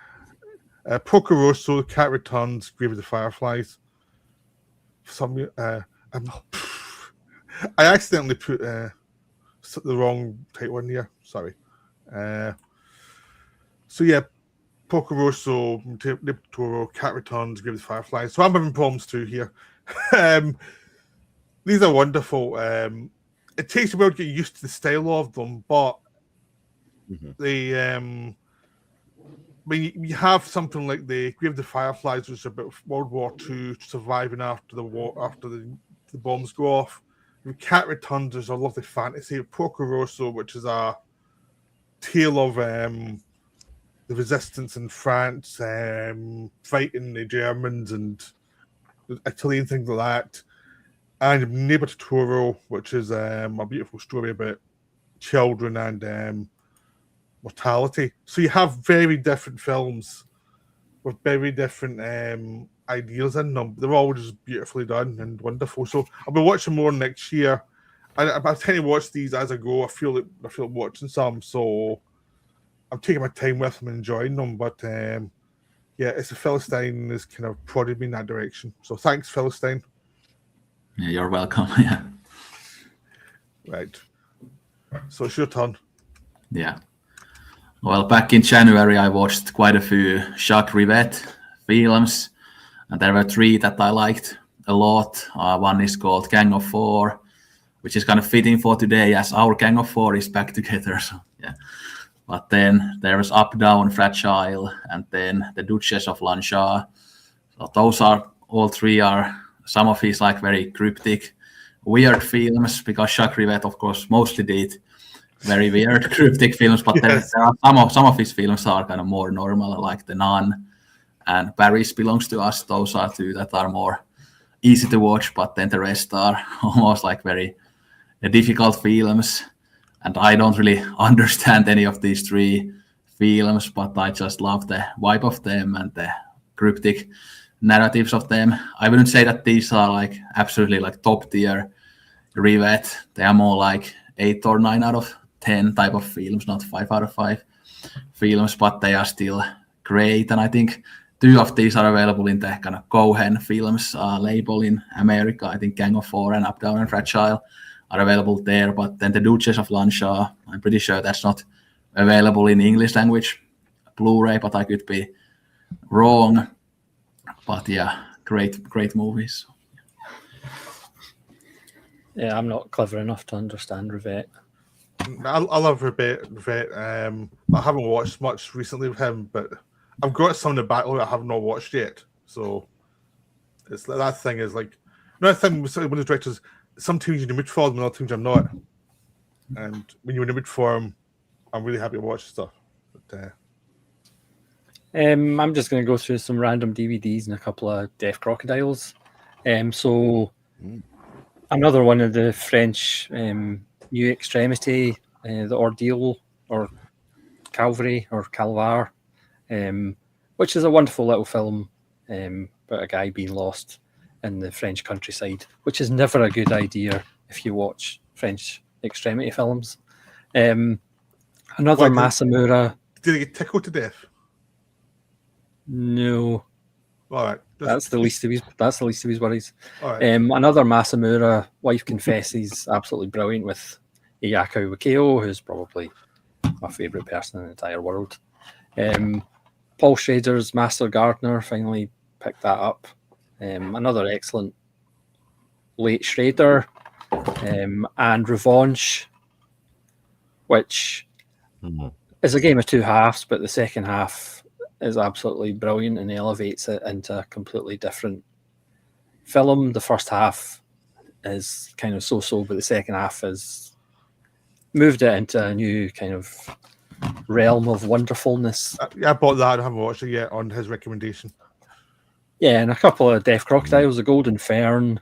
Porco Rosso, The Cat Returns, Grave of the Fireflies. I accidentally put the wrong title in here. Sorry. So yeah, Porco Rosso, Nip Toro, Cat Returns, Grave of the Fireflies. So I'm having problems too here. These are wonderful. It takes a while to get used to the style of them, but they when you have something like the Grave of the Fireflies, which is about World War II surviving after the war, after the bombs go off. And Cat Returns is a lovely fantasy. Porco Rosso, which is a tale of the resistance in France, fighting the Germans and the Italian things like that. And Neighbor Totoro, which is a beautiful story about children and mortality. So you have very different films with very different ideas in them. They're all just beautifully done and wonderful. So I'll be watching more next year. I tend to watch these as I go. I feel like watching some, so I'm taking my time with them and enjoying them. But yeah, it's a Philistine is kind of prodded me in that direction. So thanks, Philistine. Yeah, you're welcome. Yeah. Right. So it's your turn. Yeah. Well, back in January, I watched quite a few Jacques Rivette films, and there were 3 that I liked a lot. One is called Gang of Four, which is kind of fitting for today, as our Gang of Four is back together. So yeah. But then there was Up, Down, Fragile, and then The Duchess of Langeais. So those are all 3 are some of his like very cryptic, weird films, because Jacques Rivette, of course, mostly did very weird cryptic films, but Yes. there are some of his films are kind of more normal, like The Nun and Paris Belongs to Us. Those are 2 that are more easy to watch, but then the rest are almost like very difficult films. And I don't really understand any of these 3 films, but I just love the vibe of them and the cryptic narratives of them. I wouldn't say that these are like absolutely like top tier Rivette. They are more like 8 or 9 out of 10 type of films, not 5 out of 5 films, but they are still great. And I think 2 of these are available in the kind of Cohen Films label in America. I think Gang of Four and Up, Down, and Fragile are available there. But then The Duchess of Langeais, I'm pretty sure that's not available in English language Blu-ray, but I could be wrong. But yeah, great movies. Yeah, I'm not clever enough to understand Rivette. I love Rivette. I haven't watched much recently with him, but I've got some in the backlog I have not watched yet. So it's that thing is like another thing with one of the directors. Some teams you're in the mood for them, and other teams I'm not. And when you're in the mood for them, I'm really happy to watch stuff. But I'm just going to go through some random DVDs and a couple of Deaf Crocodiles. So another one of the French New Extremity, The Ordeal or Calvary or Calvar, which is a wonderful little film about a guy being lost in the French countryside, which is never a good idea if you watch French extremity films. Another Masamura. Did he get tickled to death? No. All right. That's the least of his worries. All right. Another Masamura, Wife Confesses, absolutely brilliant with Iyako Wakeo, who's probably my favourite person in the entire world. Paul Schrader's Master Gardener finally picked that up. Another excellent late Schrader. And Revanche, which is a game of 2 halves, but the second half is absolutely brilliant and elevates it into a completely different film. The first half is kind of so-so, but the second half has moved it into a new kind of realm of wonderfulness. I bought that. I haven't watched it yet on his recommendation. Yeah, and a couple of Deaf Crocodiles, The Golden Fern,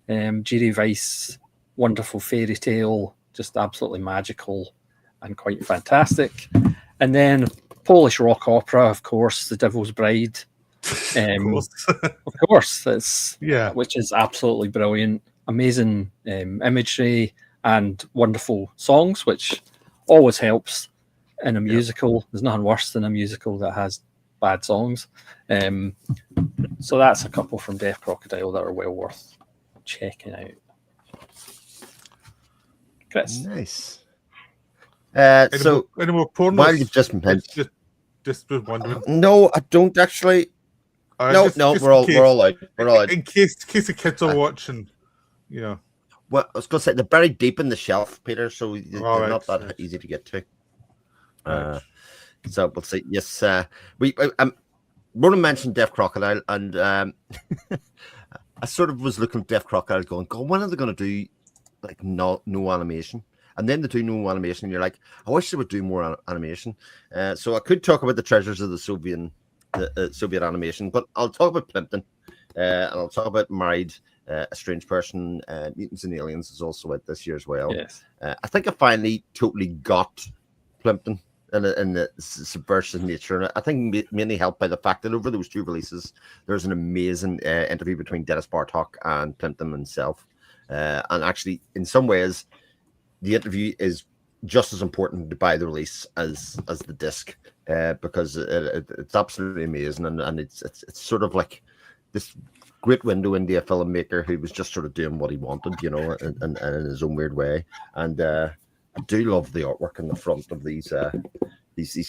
Jerry Weiss, wonderful fairy tale, just absolutely magical and quite fantastic. And then Polish rock opera, of course, The Devil's Bride. Of course, which is absolutely brilliant, amazing imagery and wonderful songs, which always helps in a musical. There's nothing worse than a musical that has bad songs. So that's a couple from Deaf Crocodile that are well worth checking out. Chris. Nice. So, any more pornos? While you've just mentioned, Just was wondering. No, I don't actually. No, we're all out. We're all out. In case the kids are watching, you know. Well, I was going to say they're buried deep in the shelf, Peter, so they're not that easy to get to. So we'll see. Yes, Ronan mentioned Deaf Crocodile, and I sort of was looking at Deaf Crocodile, going, "God, when are they going to do like no animation?" And then they do no animation, and you're like, "I wish they would do more animation." So I could talk about the treasures of the Soviet animation, but I'll talk about Plimpton, and I'll talk about Married, A Strange Person, Mutants and Aliens is also out this year as well. Yes. I think I finally totally got Plimpton in the subversive nature, and I think mainly helped by the fact that over those two releases, there's an amazing interview between Dennis Bartok and Plimpton himself, and actually, in some ways, the interview is just as important by the release as the disc, because it's absolutely amazing, and it's sort of like this great window into a filmmaker who was just sort of doing what he wanted, you know, and in his own weird way. And I do love the artwork in the front of these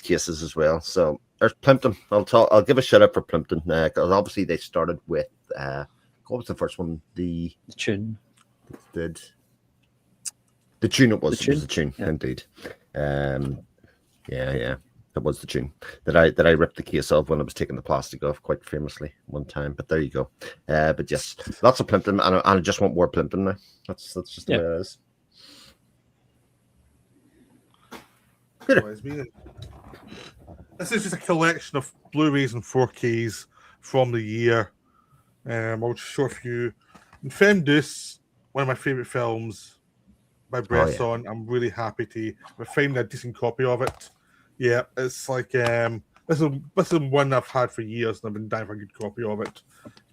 cases as well. So there's Plimpton. I'll give a shout out for Plimpton, because obviously they started with what was the first one? The Tune. The Tune it was. The Tune? It was the Tune, Yeah. indeed. Yeah. That was the Tune that I ripped the case off when I was taking the plastic off quite famously one time. But there you go. But yes, lots of Plimpton, and I just want more Plimpton now. That's just the way it is. This is just a collection of Blu-rays and 4Ks from the year. I'll just show a few. Infamous, one of my favorite films by Bresson. I'm really happy to find a decent copy of it. Yeah, it's like this is one I've had for years, and I've been dying for a good copy of it.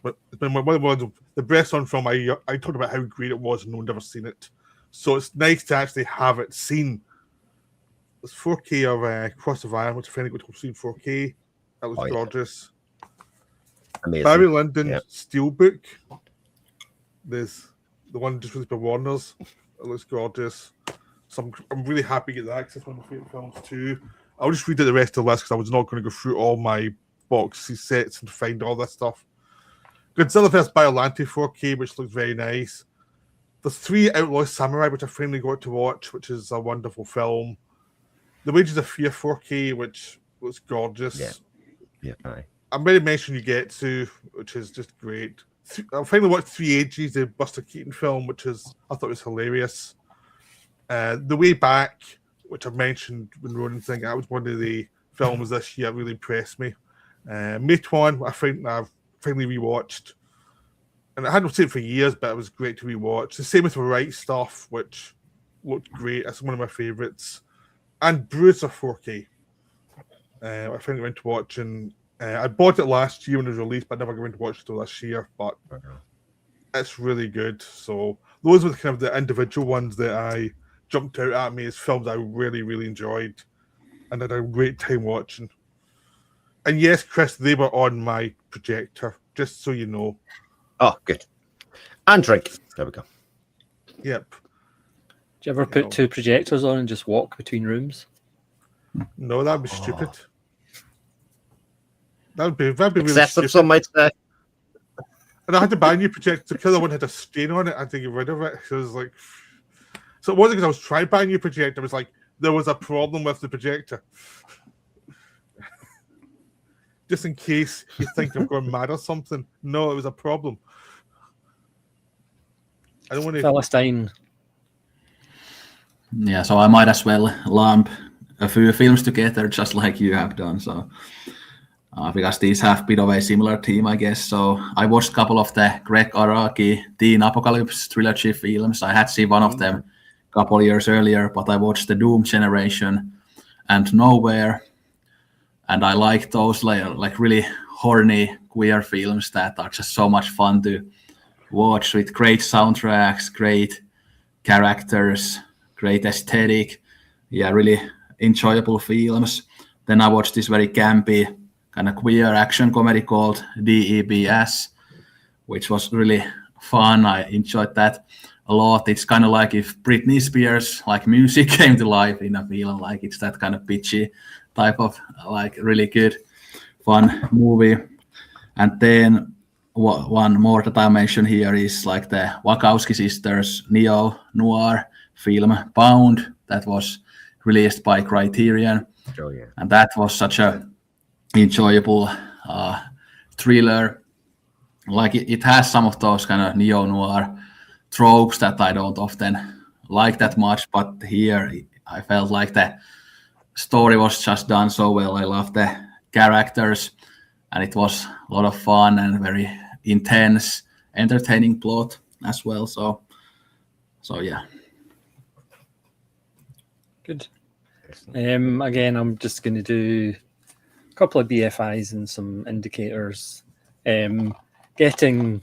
But it's been one of the Bresson film. I talked about how great it was, and no one's ever seen it. So it's nice to actually have it seen. It's 4K of Cross of Iron, which I finally got to see in 4K. That was gorgeous. Amazing. Barry Lyndon Steelbook. There's the one just released by Warner's. It looks gorgeous. So I'm really happy to get that, because it's one of my favorite films too. I'll just read out the rest of the list, because I was not going to go through all my boxes sets and find all this stuff. Godzilla vs. Biollante 4K, which looks very nice. The 3 Outlaw Samurai, which I finally got to watch, which is a wonderful film. The Wages of Fear 4K, which was gorgeous. Yeah. Aye. I'm ready to mention Yugetsu, which is just great. I finally watched 3 Ages, the Buster Keaton film, which I thought was hilarious. The Way Back, which I've mentioned when Ronan thing, that was one of the films this year that really impressed me. Meituan, I think I've finally rewatched. And I hadn't seen it for years, but it was great to rewatch. The same with The Right Stuff, which looked great. That's one of my favourites. And Bruiser 4K. I finally went to watch, and I bought it last year when it was released, but I never went to watch it until this year. But it's really good. So those were kind of the individual ones that I jumped out at me as films I really, really enjoyed and had a great time watching. And yes, Chris, they were on my projector, just so you know. Oh, good. And drink. There we go. Yep. Do you ever put 2 projectors on and just walk between rooms? No, that'd be stupid. That'd be really excessive, stupid. some might say. And I had to buy a new projector. The other one had a stain on it. I had to get rid of it. So it was like, so it wasn't because I was trying to buy a new projector. It was like there was a problem with the projector. Just in case you think I'm going mad or something. No, it was a problem. I don't want to. Philistine. Yeah, so I might as well lump a few films together, just like you have done. So because these have a bit of a similar theme, I guess. So I watched a couple of the Greg Araki Teen Apocalypse trilogy films. I had seen one of them a couple of years earlier, but I watched the Doom Generation and Nowhere, and I like those like really horny queer films that are just so much fun to watch, with great soundtracks, great characters, great aesthetic. Yeah, really enjoyable films. Then I watched this very campy kind of queer action comedy called DEBS, which was really fun. I enjoyed that a lot. It's kind of like if Britney Spears like music came to life in a film, like it's that kind of bitchy type of like really good, fun movie. And then one more that I mention here is like the Wachowski sisters neo noir film Bound that was released by Criterion, Oh yeah. and that was such a enjoyable thriller. Like it has some of those kind of neo noir tropes that I don't often like that much, but here I felt like the story was just done so well. I love the characters, and it was a lot of fun and very intense, entertaining plot as well. So yeah. Good. Again, I'm just going to do a couple of BFIs and some indicators. Getting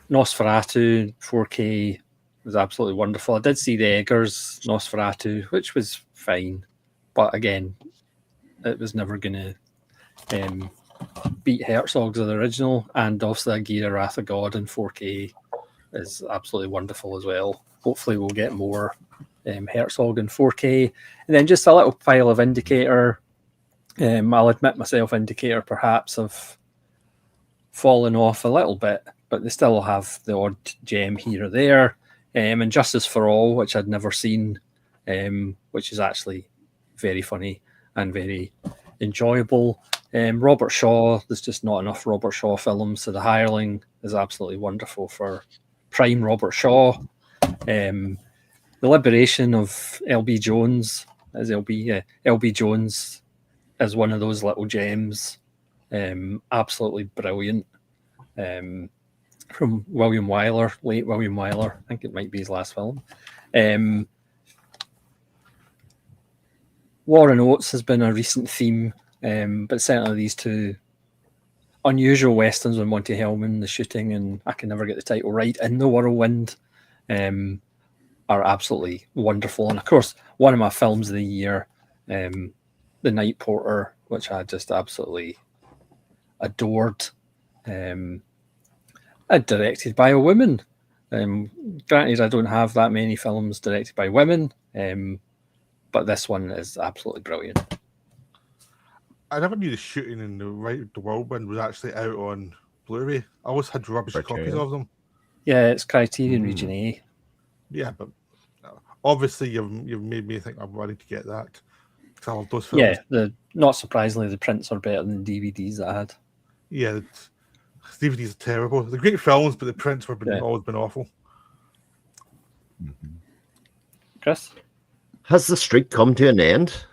Nosferatu 4K was absolutely wonderful. I did see the Eggers Nosferatu, which was fine, but again, it was never going to beat Herzog's of the original, and also Aguirre Wrath of God in 4K is absolutely wonderful as well. Hopefully we'll get more Herzog in 4K. And then just a little pile of indicator. I'll admit myself, indicator perhaps have fallen off a little bit, but they still have the odd gem here or there. And Justice for All, which I'd never seen, which is actually very funny and very enjoyable. Robert Shaw, there's just not enough Robert Shaw films, so The Hireling is absolutely wonderful for prime Robert Shaw. The Liberation of L.B. Jones L.B. Jones is one of those little gems. Absolutely brilliant. From William Wyler, late William Wyler. I think it might be his last film. War and Oates has been a recent theme, but certainly these two unusual westerns with Monty Hellman, The Shooting, and I can never get the title right, In the Whirlwind, are absolutely wonderful. And of course, one of my films of the year, The Night Porter, which I just absolutely adored. Directed by a woman. Granted, I don't have that many films directed by women, but this one is absolutely brilliant. I never knew The Shooting and The Whirlwind was actually out on Blu-ray. I always had rubbish copies of them. Yeah, it's Criterion Region A. Yeah, but obviously you've made me think I'm ready to get that. I love those films. Yeah, not surprisingly, the prints are better than the DVDs that I had. Yeah, DVDs are terrible. They're great films, but the prints have always been awful. Chris? Has the streak come to an end,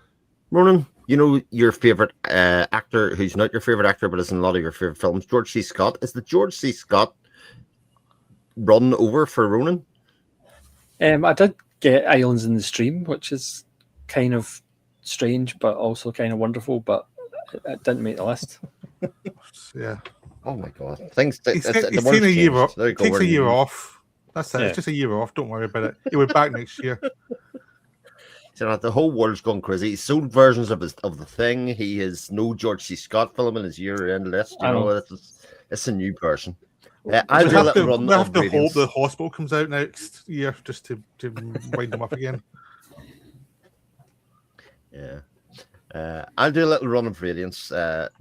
Ronan? You know, your favourite actor, who's not your favourite actor, but is in a lot of your favourite films, George C. Scott. Is the George C. Scott run over for Ronan? I did get Islands in the Stream, which is kind of strange, but also kind of wonderful, but it didn't make the list. Yeah. Oh my God! Things. He's taking a year off. Takes a year off. That's it. Yeah. It's just a year off. Don't worry about it. He'll be back next year. So the whole world's gone crazy. He's sold versions of the Thing. He has no George C. Scott film in his year-end list. You know, it's a new person. I have to hope the Hospital comes out next year just to wind him up again. Yeah. I'll do a little run of Radiance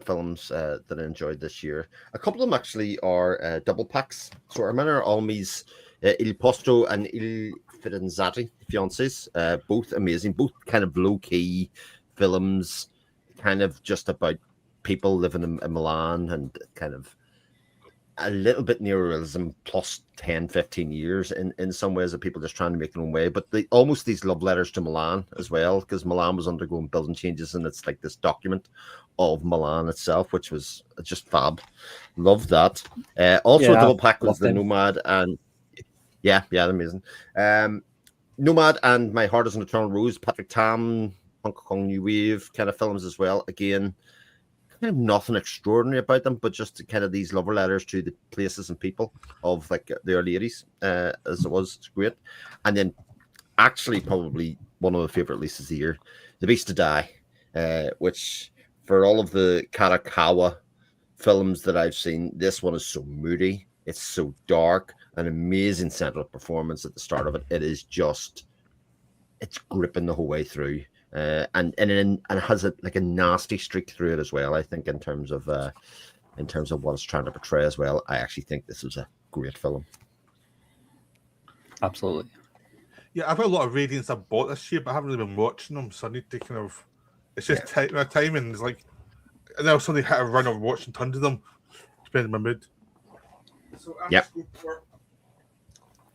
films that I enjoyed this year. A couple of them actually are double packs. So Armando Almi's Il Posto and Il Fidanzati, Fiancés, both amazing, both kind of low-key films, kind of just about people living in Milan and kind of a little bit neorealism plus 10, 15 years in some ways of people just trying to make their own way, but almost these love letters to Milan as well, because Milan was undergoing building changes, and it's like this document of Milan itself, which was just fab. Love that. Also, double pack was the Nomad, and yeah, amazing. Nomad and My Heart is an Eternal Rose, Patrick Tam, Hong Kong New Wave kind of films as well. Again, kind of nothing extraordinary about them, but just kind of these love letters to the places and people of like the early 80s, as it was. It's great. And then actually probably one of my favorite releases of the year, The Beast to Die, which for all of the Karakawa films that I've seen, this one is so moody. It's so dark. An amazing central performance at the start of it. It is just, it's gripping the whole way through. and it has like a nasty streak through it as well. I think in terms of what it's trying to portray as well. I actually think this was a great film. Absolutely. Yeah, I've had a lot of Radiance I bought this year, but I haven't really been watching them, so I need to kind of. It's just my timing is like. And now suddenly hit a run of watching tons of them, depending on my mood. So Yeah,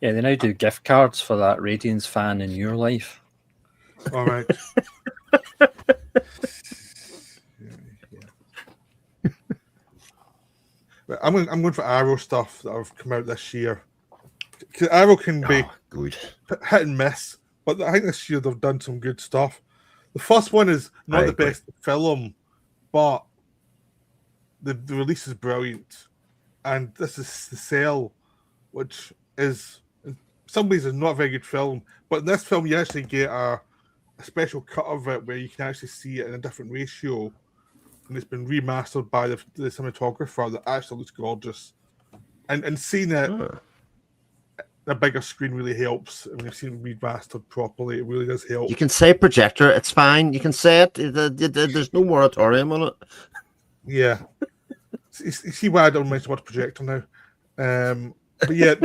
they now do gift cards for that Radiance fan in your life. All right. But I'm going for Arrow stuff that have come out this year. Because Arrow can be good, hit and miss, but I think this year they've done some good stuff. The first one is not the best film, but the release is brilliant. And this is The Cell, which is, in some ways, is not a very good film. But in this film, you actually get a special cut of it where you can actually see it in a different ratio. And it's been remastered by the cinematographer that actually looks gorgeous. And seeing it a bigger screen really helps. When you've seen it remastered properly, it really does help. You can say projector, it's fine. You can say it. There's no moratorium on it. Yeah. You see why I don't mention what's projector now. But yeah,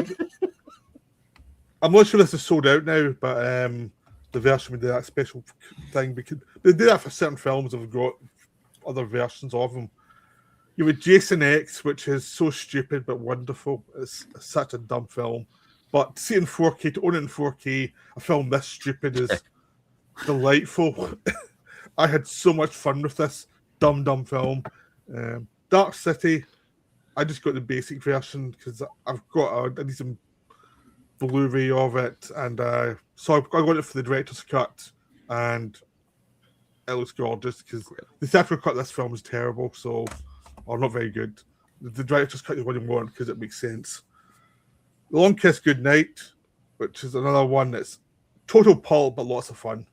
I'm not sure this is sold out now, but the version with that special thing, because they do that for certain films that have got other versions of them. You have Jason X, which is so stupid but wonderful. It's such a dumb film. But to see it in 4K, to own it in 4K, a film this stupid is delightful. I had so much fun with this dumb film. Dark City, I just got the basic version because I've got I need some Blu-ray of it, and so I got it for the director's cut, and it looks gorgeous because the theatrical cut of this film is terrible, or not very good. The director's cut is what you want because it makes sense. The Long Kiss Goodnight, which is another one that's total pulp but lots of fun.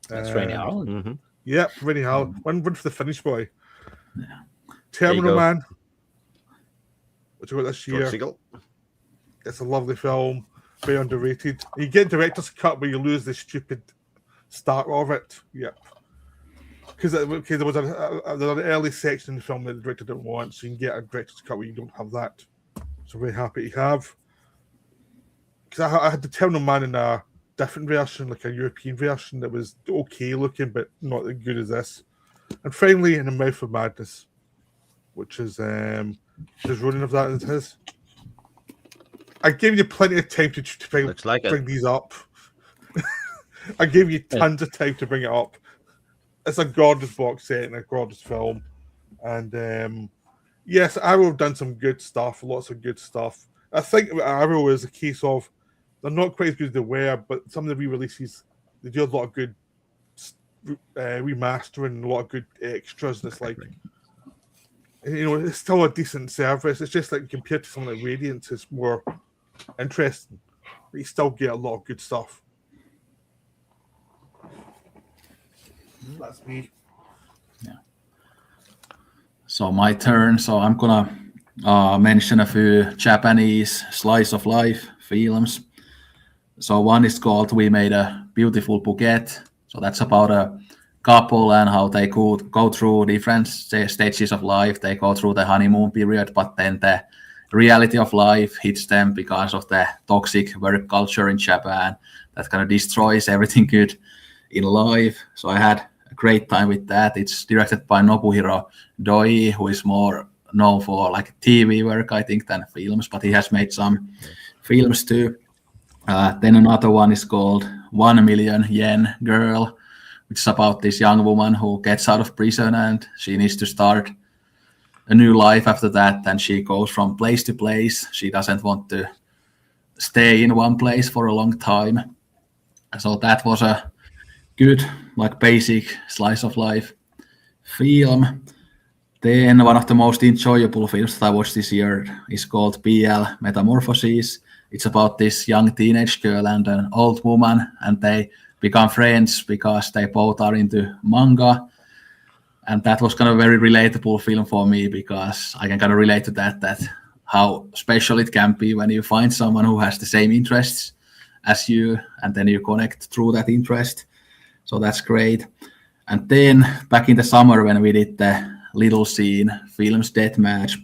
That's Rennie Harlan. Mm-hmm. Yep, Rennie Harlan. One for the Finnish boy. Yeah. Terminal Man, which I got this year. Seagull. It's a lovely film, very underrated. You get director's cut where you lose the stupid start of it. Yep. Because there was an early section in the film that the director didn't want, so you can get a director's cut where you don't have that. So very happy to have. Because I had the Terminal Man in a different version, like a European version that was okay looking, but not as good as this. And finally, In the Mouth of Madness, which is there's running of that as his. I gave you plenty of time to bring these up. I gave you tons of time to bring it up. It's a gorgeous box set and a gorgeous film. And yes, Arrow have done some good stuff, lots of good stuff. I think Arrow is a case of they're not quite as good as they were, but some of the re-releases, they do a lot of good remastering, a lot of good extras. And it's like, it's still a decent service. It's just like compared to something like Radiance, it's more interesting. But you still get a lot of good stuff. That's me. Yeah. So my turn. So I'm gonna mention a few Japanese slice of life films. So one is called We Made a Beautiful Bouquet. So that's about a couple and how they could go through different stages of life. They go through the honeymoon period, but then the reality of life hits them because of the toxic work culture in Japan that kind of destroys everything good in life. So I had a great time with that. It's directed by Nobuhiro Doi, who is more known for like TV work, I think, than films, but he has made some films too. Then another one is called 1 Million Yen Girl, which is about this young woman who gets out of prison and she needs to start a new life after that. And she goes from place to place. She doesn't want to stay in one place for a long time. So that was a good, like, basic slice of life film. Then one of the most enjoyable films that I watched this year is called BL Metamorphoses. It's about this young teenage girl and an old woman, and they become friends because they both are into manga. And that was kind of a very relatable film for me because I can kind of relate to that how special it can be when you find someone who has the same interests as you, and then you connect through that interest. So that's great. And then back in the summer when we did the Little Scene Films Deathmatch,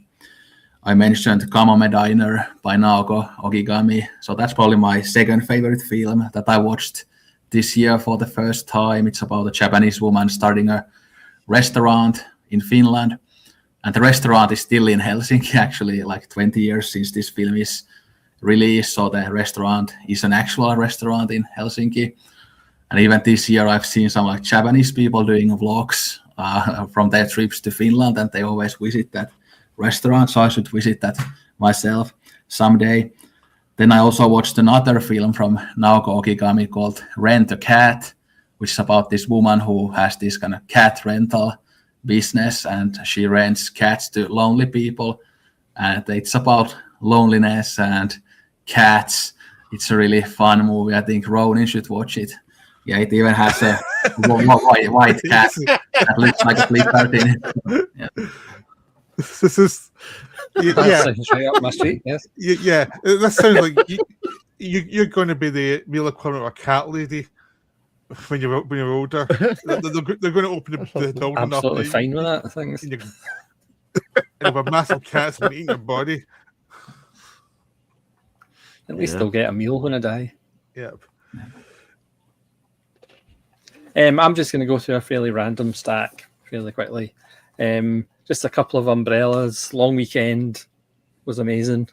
I mentioned Kamame Diner by Naoko Ogigami. So that's probably my second favorite film that I watched this year for the first time. It's about a Japanese woman starting a restaurant in Finland. And the restaurant is still in Helsinki, actually, like 20 years since this film is released. So the restaurant is an actual restaurant in Helsinki. And even this year, I've seen some like Japanese people doing vlogs from their trips to Finland, and they always visit that restaurant. So I should visit that myself someday. Then I also watched another film from Naoko Ogigami called Rent a Cat, which is about this woman who has this kind of cat rental business, and she rents cats to lonely people. And it's about loneliness and cats. It's a really fun movie. I think Ronin should watch it. Yeah, it even has a white cat that looks like a flipper in it. Yeah. This is That sounds right up my street. Yes. yeah. This sounds like you're going to be the real equivalent of a cat lady when you're older. They're going to open the door enough. Absolutely fine with that. Things. And a massive cat's been eating your body. At least they'll get a meal when I die. Yep. I'm just going to go through a fairly random stack fairly quickly. Just a couple of umbrellas. Long Weekend was amazing.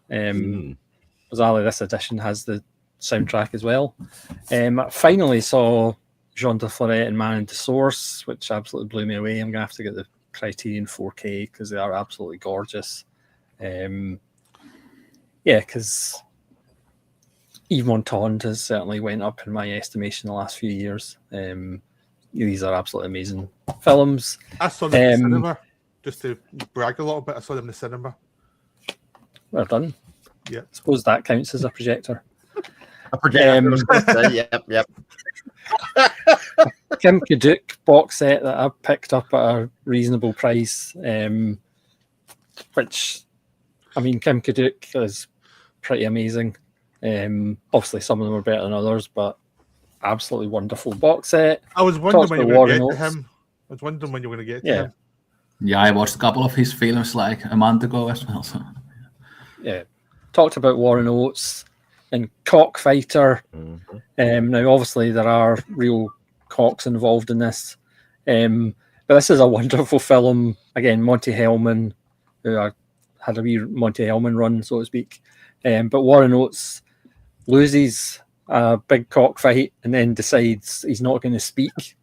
Bizarrely, this edition has the soundtrack as well. Finally saw Jean de Florette and Man in the Source, which absolutely blew me away. I'm going to have to get the Criterion 4K because they are absolutely gorgeous. Because Yves Montand has certainly went up in my estimation the last few years. These are absolutely amazing films. I saw them in the cinema. Just to brag a little bit, I saw them in the cinema. Well done. Yeah. I suppose that counts as a projector. A projector. Yep. Kim Kiduk box set that I picked up at a reasonable price. Which, I mean, Kim Kiduk is pretty amazing. Obviously, some of them are better than others, but absolutely wonderful box set. I was wondering Talks when you about were going to Warren get to Oates. him. I was wondering when you were going to get to Yeah. him. Yeah, I watched a couple of his films like a month ago as well. So. Yeah, talked about Warren Oates and Cockfighter. Now, obviously, there are real cocks involved in this, but this is a wonderful film. Again, Monty Hellman, who had a wee Monty Hellman run, so to speak. But Warren Oates loses a big cockfight and then decides he's not going to speak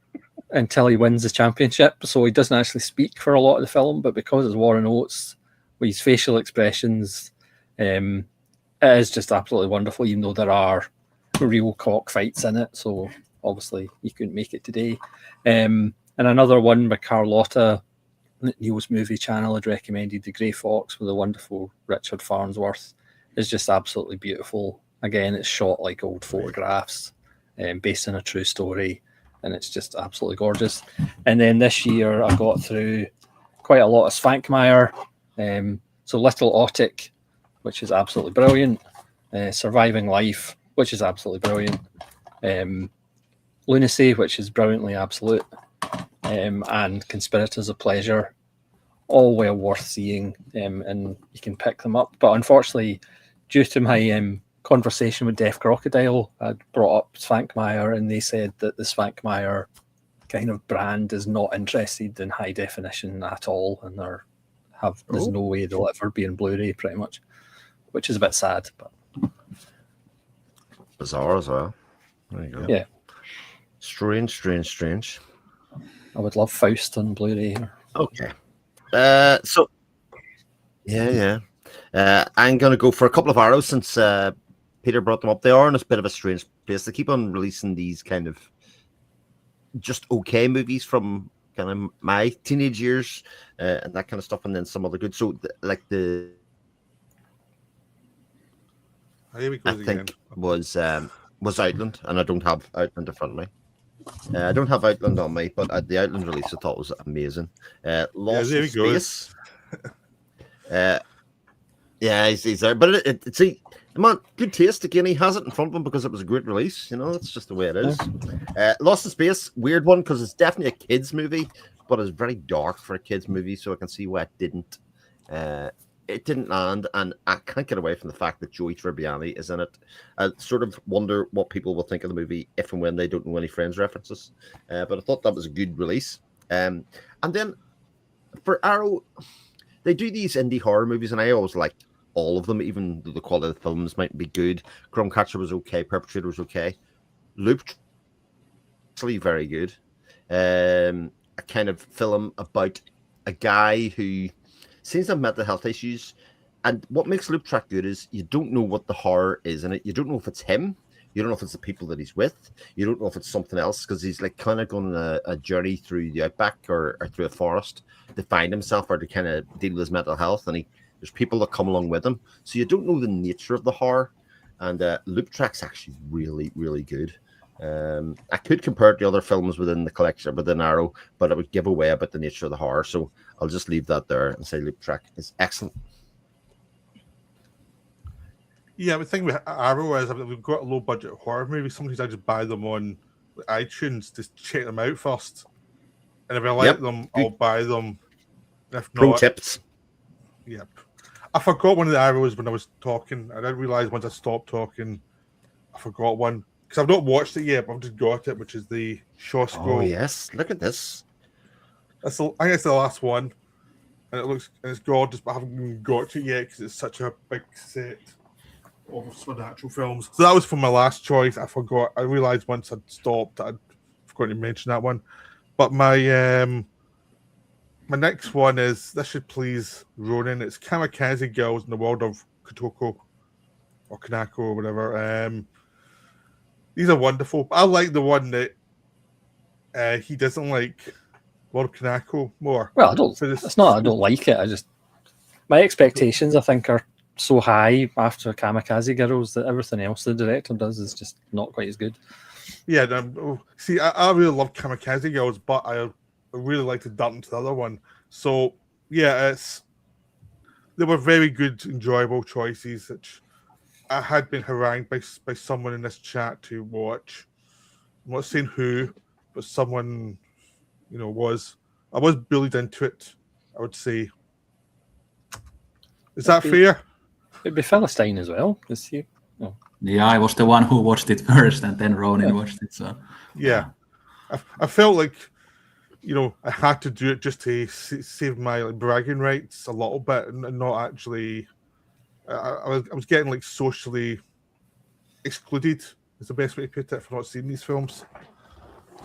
until he wins the championship. So he doesn't actually speak for a lot of the film, but because it's Warren Oates, with his facial expressions, it is just absolutely wonderful, even though there are real cockfights in it. So obviously you couldn't make it today. And another one by Carlotta, Neil's Movie Channel had recommended, The Grey Fox, with the wonderful Richard Farnsworth, is just absolutely beautiful. Again, it's shot like old photographs, based on a true story, and it's just absolutely gorgeous. And then this year I got through quite a lot of Svankmajer. So Little Otic, which is absolutely brilliant. Surviving Life, which is absolutely brilliant. Lunacy, which is brilliantly absolute. And Conspirators of Pleasure, all well worth seeing, and you can pick them up. But unfortunately, due to my conversation with Deaf Crocodile, I brought up Svankmajer, and they said that the Svankmajer kind of brand is not interested in high definition at all, and there's no way they'll ever be in Blu-ray, pretty much, which is a bit sad. But Bizarre as well. There you go. yeah, Strange. I would love Faust on Blu-ray. Okay. So, yeah. I'm going to go for a couple of arrows since Peter brought them up. They are in a bit of a strange place. They keep on releasing these kind of just okay movies from kind of my teenage years and that kind of stuff, and then some other good. So, like Here we go I again. think was Outland, and I don't have Outland in front of me. I don't have Outland on me, but the Outland release I thought was amazing. Lost there in we go. Space. Yeah, he's there, but it's Man, good taste. Again, he has it in front of him because it was a great release. You know, that's just the way it is. Lost in Space, weird one because it's definitely a kids' movie, but it's very dark for a kids' movie, so I can see why it didn't land, and I can't get away from the fact that Joey Tribbiani is in it. I sort of wonder what people will think of the movie if and when they don't know any Friends references. But I thought that was a good release. And then for Arrow, they do these indie horror movies, and I always like all of them, even though the quality of the films might be good. Crumbcatcher was okay, Perpetrator was okay. Loop, actually very good. A kind of film about a guy who seems to have mental health issues, and what makes Loop Track good is you don't know what the horror is in it. You don't know if it's him, you don't know if it's the people that he's with, you don't know if it's something else, because he's like kind of going on a journey through the outback or through a forest to find himself or to kind of deal with his mental health, and there's people that come along with him, so you don't know the nature of the horror. And Loop Track's actually really, really good. I could compare it to other films within the collection, within Arrow, but it would give away about the nature of the horror, so I'll just leave that there and say Loop Track is excellent. Yeah, the thing with Arrow is, if we've got a low budget horror movie, sometimes I just buy them on iTunes to check them out first, and if I like them, I'll buy them. If Pro not, tips. Yep. I forgot one of the Arrows when I was talking. I didn't realize once I stopped talking, I forgot one because I've not watched it yet, but I've just got it, which is the Shaw Scroll. Oh yes, look at this. I think it's the last one, and it's gorgeous, but I haven't even got to it yet because it's such a big set of supernatural films. So that was for my last choice. I forgot. I realized once I'd stopped, I'd forgotten to mention that one. But my next one is, this should please Ronan. It's Kamikaze Girls in the World of Kotoko or Kanako or whatever. These are wonderful. I like the one that he doesn't like, World of Kanako, more. Well, it's not I don't like it. My expectations, I think, are so high after Kamikaze Girls that everything else the director does is just not quite as good. Yeah, see, I really love Kamikaze Girls, but I really like to dump into the other one. So yeah, they were very good, enjoyable choices, which I had been harangued by someone in this chat to watch. I'm not saying who, but someone, I was bullied into it, I would say. Is that fair? It'd be Philistine as well. Is he? Oh. Yeah, I was the one who watched it first, and then Ronan watched it. So yeah. I felt like, I had to do it just to save my bragging rights a little bit, and not actually. I was getting socially excluded. Is the best way to put it for not seeing these films.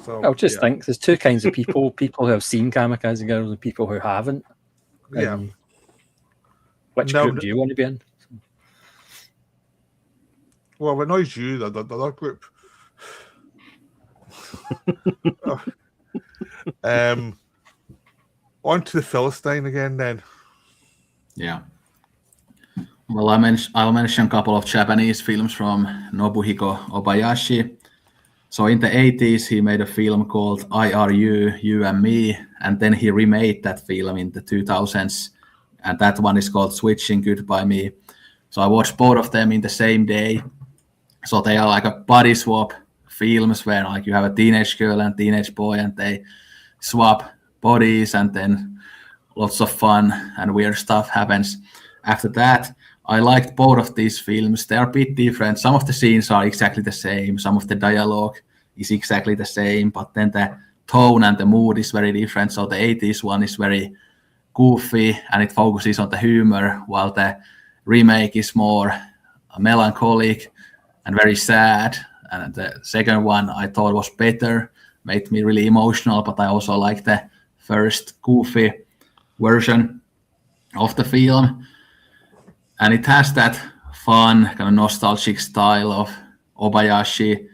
So I just think there's two kinds of people: people who have seen Kamikaze Girls and people who haven't. Yeah. Which group do you want to be in? Well, it annoys you, the other group. On to the Philistine again, then. Yeah. Well, I'll mention a couple of Japanese films from Nobuhiko Obayashi. So in the 80s, he made a film called IRU, You and Me, and then he remade that film in the 2000s, and that one is called Switching Goodbye Me. So I watched both of them in the same day. So they are like a body swap films where you have a teenage girl and teenage boy, and they swap bodies, and then lots of fun and weird stuff happens. After that, I liked both of these films. They are a bit different. Some of the scenes are exactly the same. Some of the dialogue is exactly the same, but then the tone and the mood is very different. So the 80s one is very goofy and it focuses on the humor, while the remake is more melancholic and very sad. And the second one I thought was better, made me really emotional, but I also like the first goofy version of the film. And it has that fun, kind of nostalgic style of Obayashi.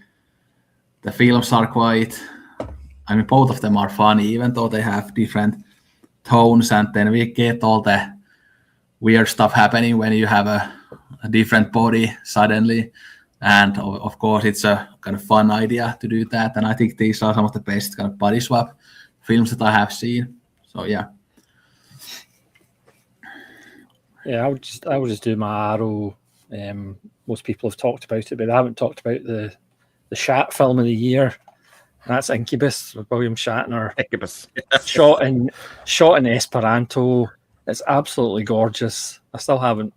The films are both of them are funny, even though they have different tones, and then we get all the weird stuff happening when you have a different body suddenly. And of course, it's a kind of fun idea to do that. And I think these are some of the best kind of body swap films that I have seen. So yeah. Yeah, I would just do my Arrow most people have talked about it, but they haven't talked about the Shat film of the year. That's Incubus with William Shatner. Incubus. shot in Esperanto. It's absolutely gorgeous. I still haven't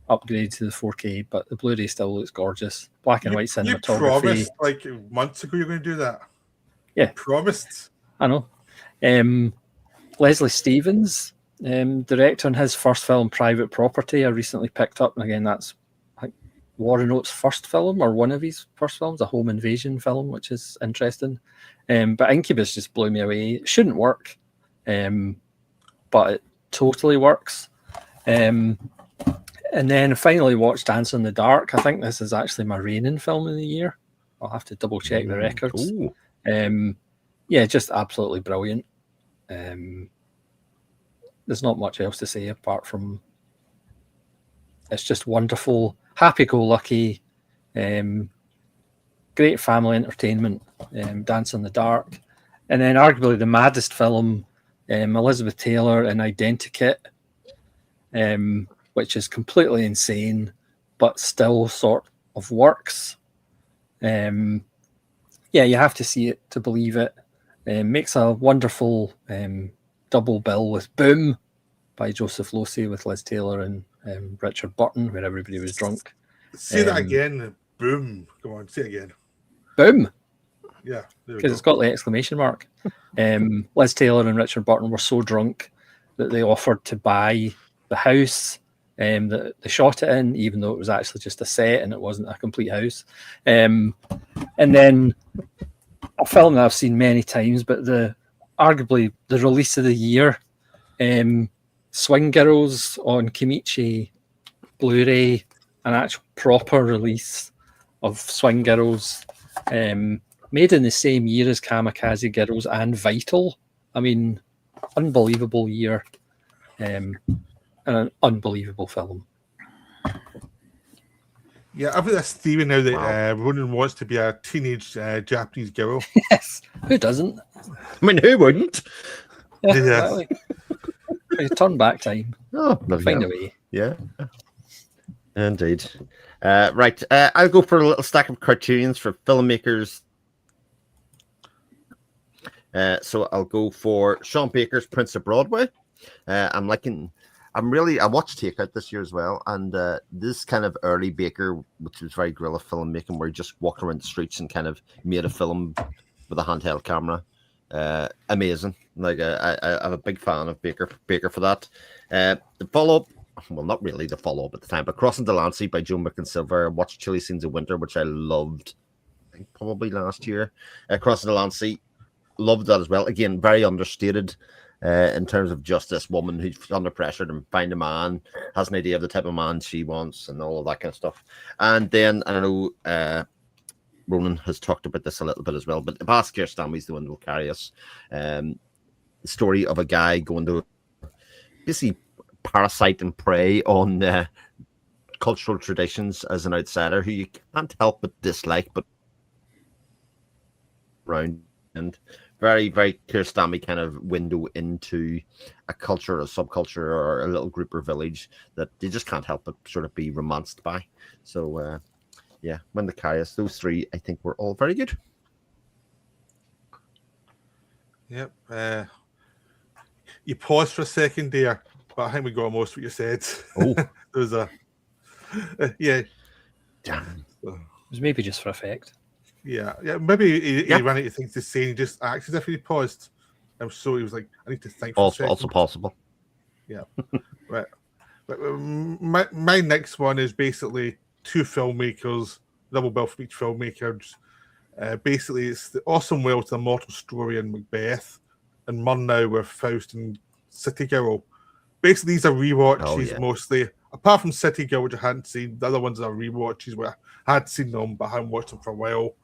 upgraded to the 4K, but the Blu-ray still looks gorgeous. Black and white You cinematography. promised like months ago you're going to do that. Yeah. You promised. I know. Leslie Stevens, director in his first film, Private Property, I recently picked up. And again, that's like Warren Oates' first film, or one of his first films, a home invasion film, which is interesting. But Incubus just blew me away. It shouldn't work, but it totally works. And then finally watched Dance in the Dark. I think this is actually my reigning film of the year. I'll have to double check the records. Yeah, just absolutely brilliant. There's not much else to say apart from it's just wonderful, happy-go-lucky, great family entertainment, Dance in the Dark. And then arguably the maddest film, Elizabeth Taylor in Identikit, which is completely insane, but still sort of works. Yeah, you have to see it to believe it. Makes a wonderful double bill with Boom by Joseph Losey with Liz Taylor and Richard Burton, where everybody was drunk. Say that again. Boom. Come on, say it again. Boom. Yeah. Because it's got the exclamation mark. Liz Taylor and Richard Burton were so drunk that they offered to buy the house that they shot it in, even though it was actually just a set and it wasn't a complete house. And then a film that I've seen many times, but arguably the release of the year, Swing Girls on Kimichi Blu-ray, an actual proper release of Swing Girls, made in the same year as Kamikaze Girls and Vital. I mean, unbelievable year, and an unbelievable film. Yeah, I've got this theory now that Ronan wants to be a teenage Japanese girl. Yes, who doesn't? I mean, who wouldn't? Yeah, Yeah. exactly. Turn back time. Oh, Find a way. Yeah, indeed. Right, I'll go for a little stack of Criterions for filmmakers. So I'll go for Sean Baker's Prince of Broadway. I watched Takeout this year as well, and this kind of early Baker, which was very guerrilla filmmaking, where he just walked around the streets and kind of made a film with a handheld camera. Amazing. Like I'm a big fan of Baker for that. The follow-up, well, not really the follow-up at the time, but Crossing Delancey by Joe McKinsilver. I watched Chilly Scenes of Winter, which I loved, I think probably last year. Crossing Delancey, loved that as well. Again, very understated in terms of just this woman who's under pressure to find a man, has an idea of the type of man she wants, and all of that kind of stuff. And then I know Ronan has talked about this a little bit as well, but if Ask Kiarostami's The Wind Will Carry Us, the story of a guy going to basically parasite and prey on cultural traditions as an outsider who you can't help but dislike, but around, and very, very Kiarostami kind of window into a culture, a subculture, or a little group or village that you just can't help but sort of be romanced by. So, yeah, Wind Will Carry Us, those three, I think, were all very good. Yep. You paused for a second there, but I think we got most of what you said. Oh. There was a... yeah. Damn. It was maybe just for effect. Yeah, maybe he ran out of things to say and he just acted as if he paused. And so he was like, I need to think for a second. Also possible. Yeah. Right. But my next one is basically two filmmakers, double bill from each filmmaker. Basically, it's the Orson Welles' The Immortal Story and Macbeth, and Murnau with Faust and City Girl. Basically, these are rewatches mostly. Apart from City Girl, which I hadn't seen, the other ones are rewatches where I had seen them, but I hadn't watched them for a while.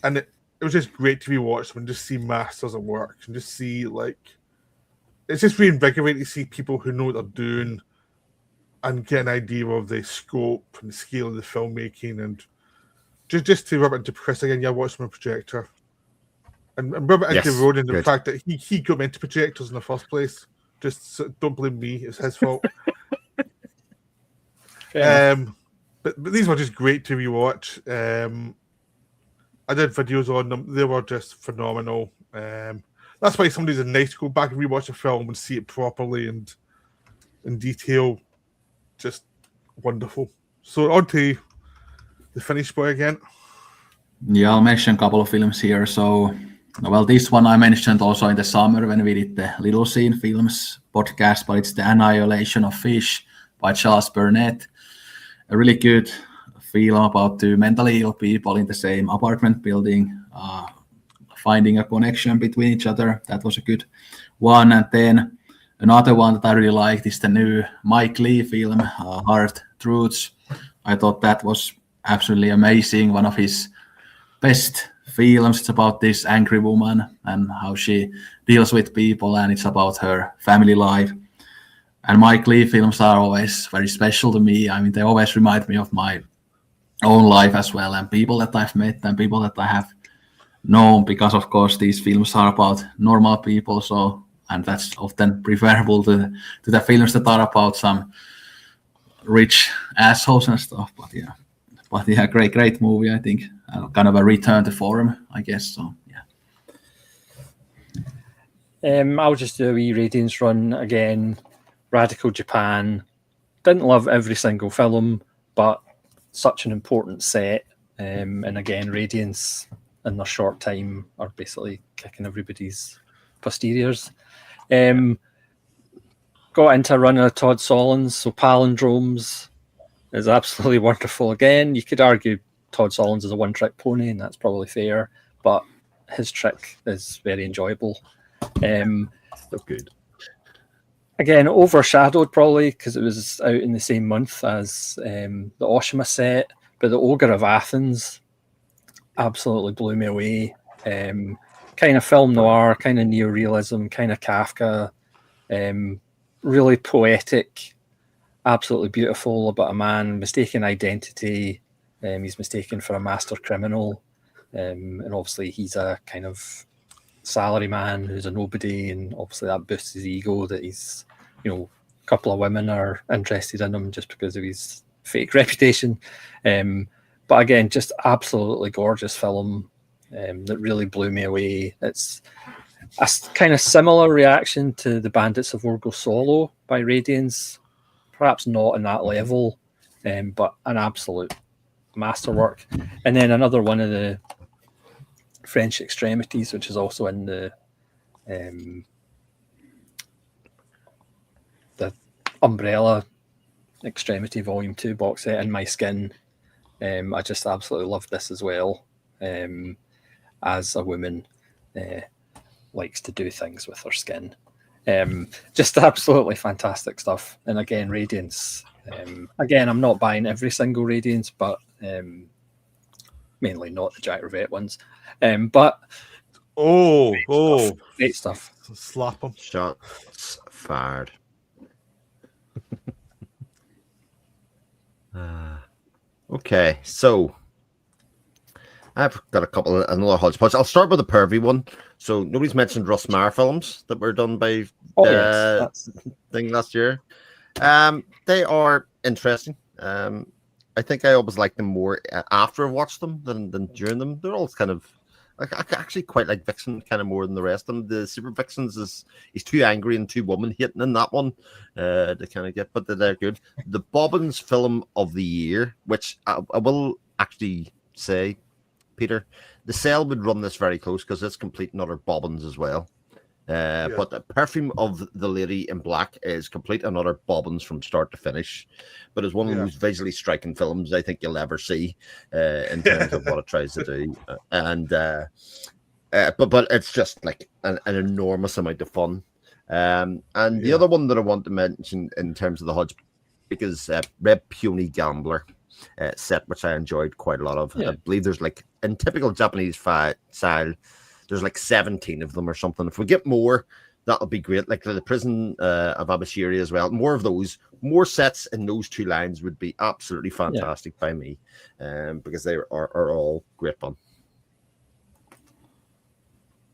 And it was just great to rewatch them and just see masters at work and just see, like, it's just reinvigorating to see people who know what they're doing and get an idea of the scope and the scale of the filmmaking, and just to rub it into Chris again. Yeah, I watched him on Projector, and rub it into Ronan, the fact that he got me into projectors in the first place. Just don't blame me; it's his fault. But but these were just great to rewatch. I did videos on them; they were just phenomenal. That's why somebody's a nice to go back and rewatch a film and see it properly and in detail. Just wonderful. So on to the Finnish boy again. Yeah, I'll mention a couple of films here. So, well, this one I mentioned also in the summer when we did the Little Scene Films podcast, but it's The Annihilation of Fish by Charles Burnett. A really good film about two mentally ill people in the same apartment building, finding a connection between each other. That was a good one. And then another one that I really liked is the new Mike Leigh film, Hard Truths. I thought that was absolutely amazing. One of his best films. It's about this angry woman and how she deals with people, and it's about her family life. And Mike Leigh films are always very special to me. I mean, they always remind me of my own life as well, and people that I've met and people that I have known, because of course these films are about normal people. So, and that's often preferable to the films that are about some rich assholes and stuff. But yeah, great movie. I think kind of a return to form, I guess. So yeah. I'll just do a wee ratings run again. Radical Japan. Didn't love every single film, but such an important set. And again, Radiance in their short time are basically kicking everybody's posteriors. Got into a run of Todd Solondz, so Palindromes is absolutely wonderful. Again, you could argue Todd Solondz is a one-trick pony, and that's probably fair, but his trick is very enjoyable. So good. Again, overshadowed probably because it was out in the same month as the Oshima set, but the Ogre of Athens absolutely blew me away. Kind of film noir, kind of neorealism, kind of Kafka, really poetic, absolutely beautiful, about a man mistaken identity. He's mistaken for a master criminal, and obviously he's a kind of salary man who's a nobody, and obviously that boosts his ego that he's, a couple of women are interested in him just because of his fake reputation. But again, just absolutely gorgeous film that really blew me away. It's a kind of similar reaction to The Bandits of Orgo Solo by Radiance, perhaps not on that level, but an absolute masterwork. And then another one of the French Extremities, which is also in the Umbrella Extremity Volume 2 box set, In My Skin. I just absolutely love this as well. As a woman likes to do things with her skin. Just absolutely fantastic stuff. And again, Radiance. Again, I'm not buying every single Radiance, but mainly not the Jack Rivette ones. But great stuff. Slap him. Shots fired. Okay, so I've got a couple of another hodgepodge. I'll start with the pervy one. So nobody's mentioned Russ Meyer films that were done by thing last year. They are interesting. I think I always like them more after I watched them than during them. They're all kind of I actually quite like Vixen kind of more than the rest of them. The Super Vixens he's too angry and too woman hating in that one to kind of get, but they're good. The Bobbins film of the year, which I will actually say, Peter, The Cell would run this very close because it's complete and utter Bobbins as well. But the Perfume of the Lady in Black is complete and utter Bobbins from start to finish, but it's one of the most visually striking films I think you'll ever see in terms of what it tries to do, but it's just like an enormous amount of fun. And the other one that I want to mention in terms of the Hodge, because Red Peony Gambler set, which I enjoyed quite a lot of. I believe there's like in typical Japanese style. There's like 17 of them or something. If we get more, that'll be great. Like the Prison of Abashiri as well. More of those, more sets in those two lines would be absolutely fantastic by me, because they are all great fun.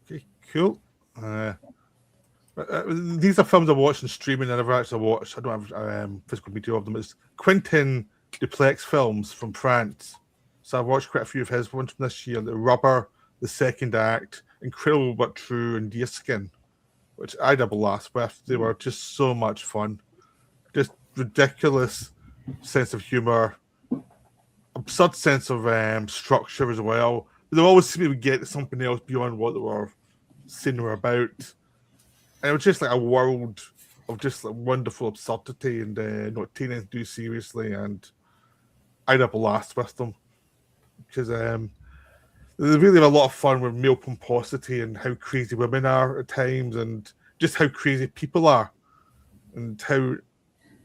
Okay, cool. These are films I watched and streaming, and I've actually watched. I don't have physical media of them. It's Quentin Duplex films from France. So I've watched quite a few of his ones from this year. The Rubber, The Second Act, Incredible But True, and Deerskin, which I had a blast with. They were just so much fun. Just ridiculous sense of humor, absurd sense of structure as well. But they always seem to get something else beyond what they were saying they were about. And it was just like a world of just like wonderful absurdity and not taking it too seriously. And I had a blast with them because they really have a lot of fun with male pomposity and how crazy women are at times, and just how crazy people are, and how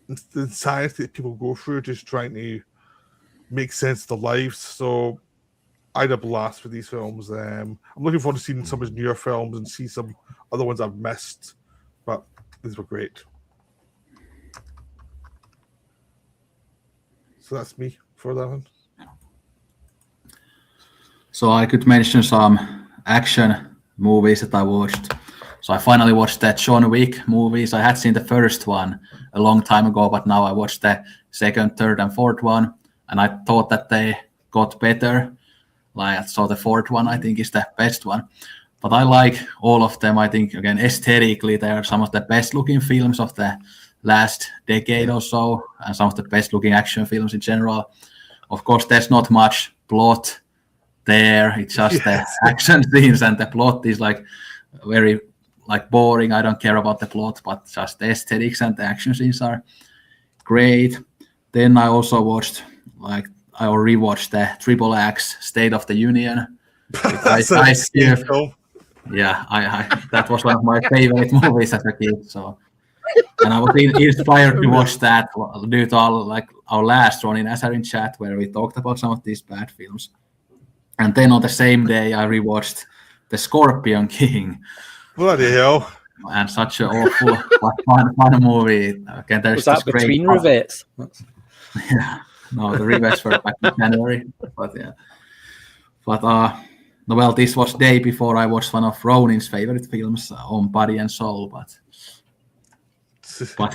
the insanity that people go through just trying to make sense of their lives. So I had a blast with these films. I'm looking forward to seeing some of his newer films and see some other ones I've missed, but these were great. So that's me for that one. So I could mention some action movies that I watched. So I finally watched the John Wick movies. I had seen the first one a long time ago, but now I watched the second, third, and fourth one, and I thought that they got better. So the fourth one, I think, is the best one. But I like all of them. I think, again, aesthetically, they are some of the best-looking films of the last decade or so, and some of the best-looking action films in general. Of course, there's not much plot there. It's just the action scenes, and the plot is like very boring. I don't care about the plot, but just the aesthetics and the action scenes are great. Then I also watched, I rewatched the Triple X State of the Union. That's a film. Yeah, I that was one of my favorite movies as a kid. So, and I was inspired to watch that due to our last Ronin Azarin chat where we talked about some of these bad films. And then on the same day, I rewatched The Scorpion King. Bloody hell! And such an awful fun movie. Again, there's Was that between rivets? Yeah, no, the rivets were back in January. But yeah, well, this was day before I watched one of Ronin's favorite films, On Body and Soul. But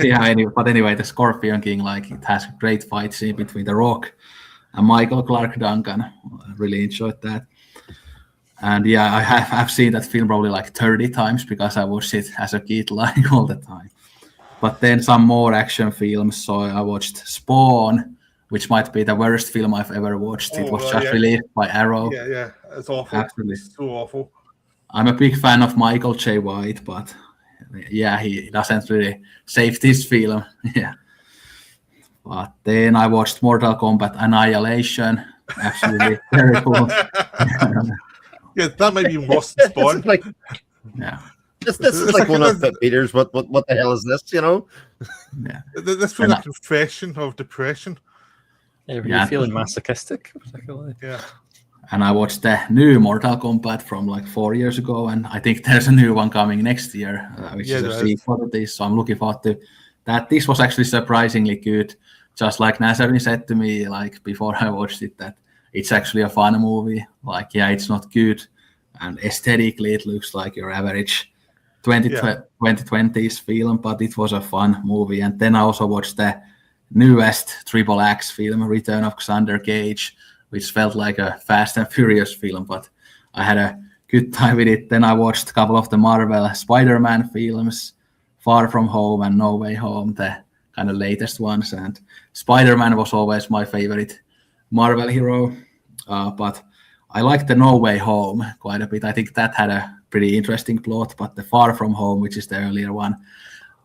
yeah, anyway, The Scorpion King, it has a great fight scene between The Rock and Michael Clark Duncan. I really enjoyed that. And yeah, I have seen that film probably 30 times because I watched it as a kid all the time. But then some more action films. So I watched Spawn, which might be the worst film I've ever watched. It was just released by Arrow. Yeah, it's awful. Absolutely. It's so awful. I'm a big fan of Michael J. White, but yeah, he doesn't really save this film. Yeah. But then I watched Mortal Kombat Annihilation. Absolutely terrible. Yeah, that might be worse than Spawn. Yeah. This is like one of the Peters. What the hell is this? Yeah. This feels like a confession of depression. Yeah, were you feeling masochistic, particularly? Yeah. And I watched the new Mortal Kombat from 4 years ago, and I think there's a new one coming next year, which is a sequel to this. So I'm looking forward to that. This was actually surprisingly good. Just like Nazarin said to me, before I watched it, that it's actually a fun movie. It's not good, and aesthetically it looks like your average 2020s film, but it was a fun movie. And then I also watched the newest Triple X film, Return of Xander Cage, which felt like a Fast and Furious film, but I had a good time with it. Then I watched a couple of the Marvel Spider-Man films, Far From Home and No Way Home, the kind of latest ones. And Spider-Man was always my favorite Marvel hero, but I liked the No Way Home quite a bit. I think that had a pretty interesting plot, but the Far From Home, which is the earlier one,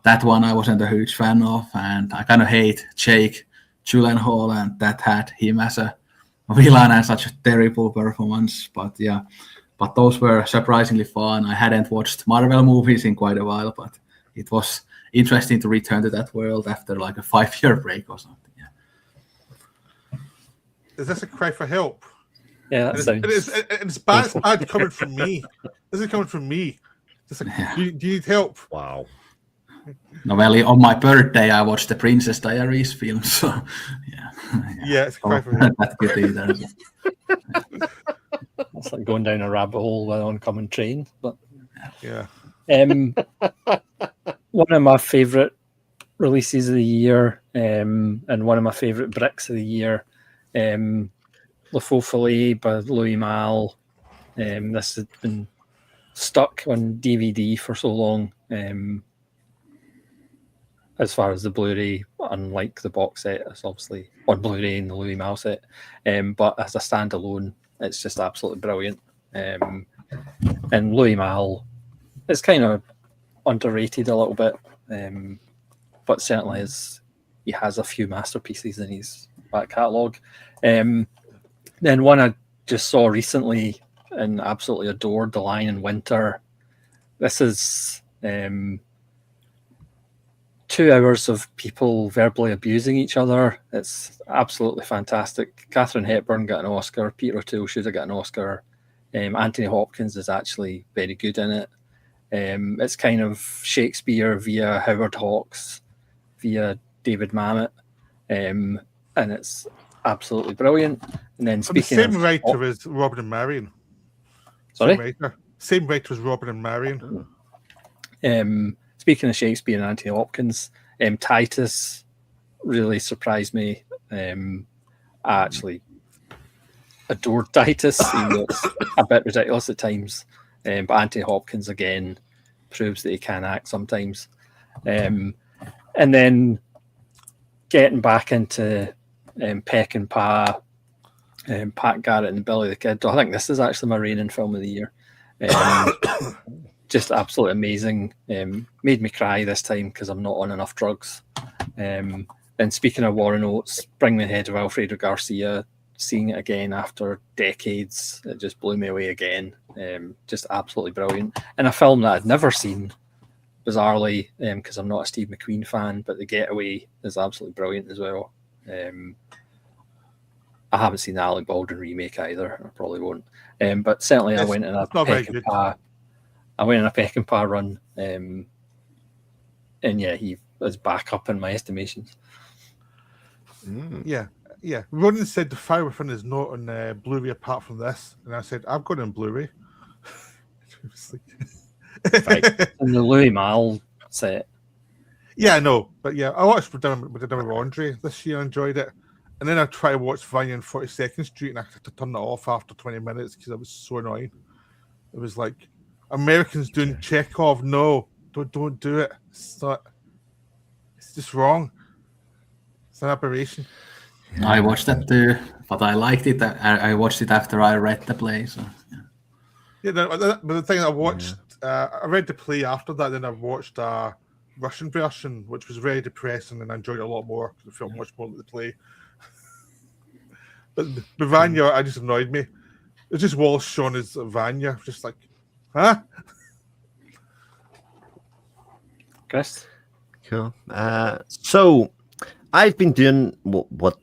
that one I wasn't a huge fan of, and I kind of hate Jake Gyllenhaal, and that had him as a villain and such a terrible performance. But yeah, those were surprisingly fun. I hadn't watched Marvel movies in quite a while, but it was interesting to return to that world after a 5-year break or something. Yeah. Is this a cry for help? Yeah, that sounds. It's bad coming from me. This is coming from me. Do you need help? Wow. No, well, on my birthday, I watched the Princess Diaries film, so yeah. Yeah, it's a cry for help. That's good either. It's like going down a rabbit hole with an oncoming train. But yeah. One of my favourite releases of the year and one of my favourite bricks of the year. Le Faux Filet by Louis Malle. This has been stuck on DVD for so long. As far as the Blu-ray, unlike the box set, it's obviously on Blu-ray in the Louis Malle set. But as a standalone, it's just absolutely brilliant. And Louis Malle is kind of underrated a little bit, but certainly he has a few masterpieces in his back catalogue. Then one I just saw recently and absolutely adored, The Lion in Winter. This is 2 hours of people verbally abusing each other. It's absolutely fantastic. Katharine Hepburn got an Oscar. Peter O'Toole should have got an Oscar. Anthony Hopkins is actually very good in it. It's kind of Shakespeare via Howard Hawks, via David Mamet, and it's absolutely brilliant. And then From the speaking same of writer as Robin and Marion. Sorry? Same writer as Robin and Marion. Speaking of Shakespeare and Anthony Hopkins, Titus really surprised me. I actually adored Titus, even though it's a bit ridiculous at times. But Anthony Hopkins, again, proves that he can act sometimes. And then getting back into Peck and Pa, Pat Garrett and Billy the Kid. I think this is actually my reigning film of the year. Just absolutely amazing. Made me cry this time because I'm not on enough drugs. And speaking of Warren Oates, Bring the Head of Alfredo Garcia, seeing it again after decades, it just blew me away again. Just absolutely brilliant. And a film that I'd never seen, bizarrely, because I'm not a Steve McQueen fan, but The Getaway is absolutely brilliant as well. I haven't seen the Alec Baldwin remake either. I probably won't. But certainly I went in a Peck and Pa. I went in a Peck and Pa run, and yeah, he is back up in my estimations. Yeah. Ronan said The Fire Within is not on Blu-ray apart from this, and I said I've got it on Blu-ray. Right. And the Louis Malle set. Yeah, I know, but yeah, I watched with Andre this year. I enjoyed it, and then I tried to watch Vanya on 42nd Street, and I had to turn it off after 20 minutes because it was so annoying. It was like Americans doing Chekhov. No, don't do it. It's just wrong. It's an aberration. I watched that too, but I liked it. I watched it after I read the play. So Yeah, but the thing I watched, I read the play after that. Then I watched a Russian version, which was very depressing, and I enjoyed it a lot more because it felt much more like the play. But Vanya, I just annoyed me. It's just Walsh shown as Vanya, just like, huh? Chris? Cool. So I've been doing what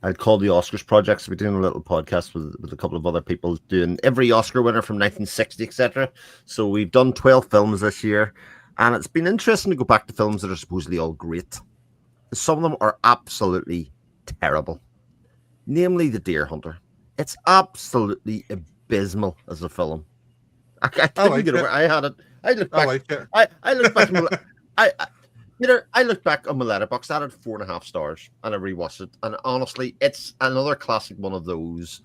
I'd call the Oscars projects. We're doing a little podcast with a couple of other people doing every Oscar winner from 1960, etc. So we've done 12 films this year, and it's been interesting to go back to films that are supposedly all great. Some of them are absolutely terrible. Namely, The Deer Hunter. It's absolutely abysmal as a film. I look back. I look back. I look back on my letterbox. I had 4.5 stars, and I rewatched it. And honestly, it's another classic one of those.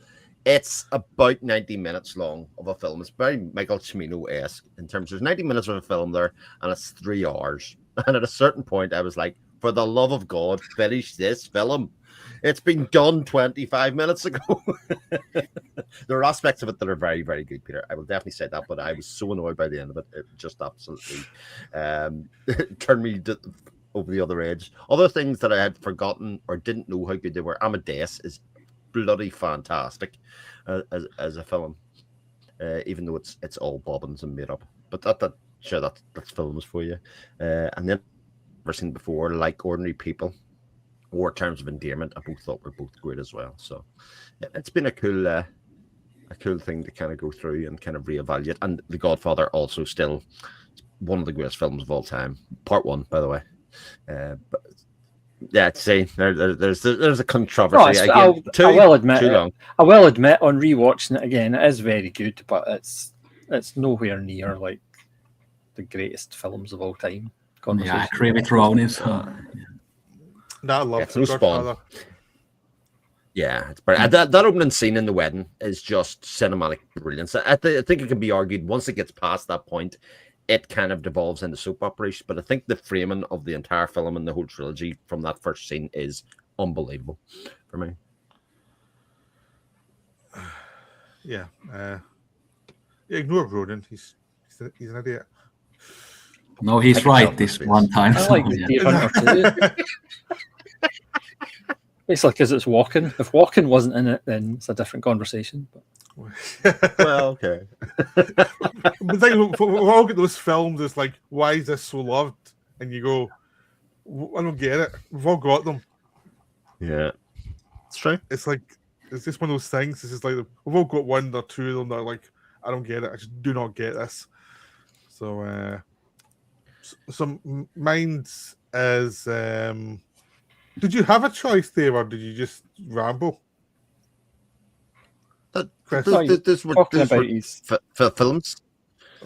It's about 90 minutes long of a film. It's very Michael Cimino-esque in terms of 90 minutes of a film there, and it's 3 hours. And at a certain point, I was like, for the love of God, finish this film. It's been done 25 minutes ago. There are aspects of it that are very, very good, Peter. I will definitely say that, but I was so annoyed by the end of it. It just absolutely turned me over the other edge. Other things that I had forgotten or didn't know how good they were. Amadeus is bloody fantastic as a film, even though it's all bobbins and made up. But that's films for you. And then I've never seen before, Like Ordinary People or Terms of Endearment, I both thought were both great as well. So it's been a cool thing to kind of go through and kind of reevaluate. And The Godfather also still one of the greatest films of all time. Part 1, by the way. But yeah, see, there's a controversy. I will admit on rewatching it again, it is very good, but it's nowhere near like the greatest films of all time. Yeah, I agree with Ronnie. So. Nah, I love It's no Godfather. Spawn. Yeah, it's brilliant. That opening scene in the wedding is just cinematic brilliance. I think it can be argued once it gets past that point, it kind of devolves into soap operation. But I think the framing of the entire film and the whole trilogy from that first scene is unbelievable for me. Yeah. Ignore Ronan. He's an idiot. No, I he's can tell right from this his one face. time. I so, like the yeah. Deer Hunter too. Basically, because it's Walken. If Walken wasn't in it, then it's a different conversation. But Well, okay. But the thing, we all get those films. It's like, why is this so loved? And you go, I don't get it. We've all got them. Yeah, it's true. It's like it's just one of those things. It's just like we've all got one or two of them that are like, I don't get it. I just do not get this. So, mine's is. Did you have a choice there, or did you just ramble? Chris? This were talking about his films.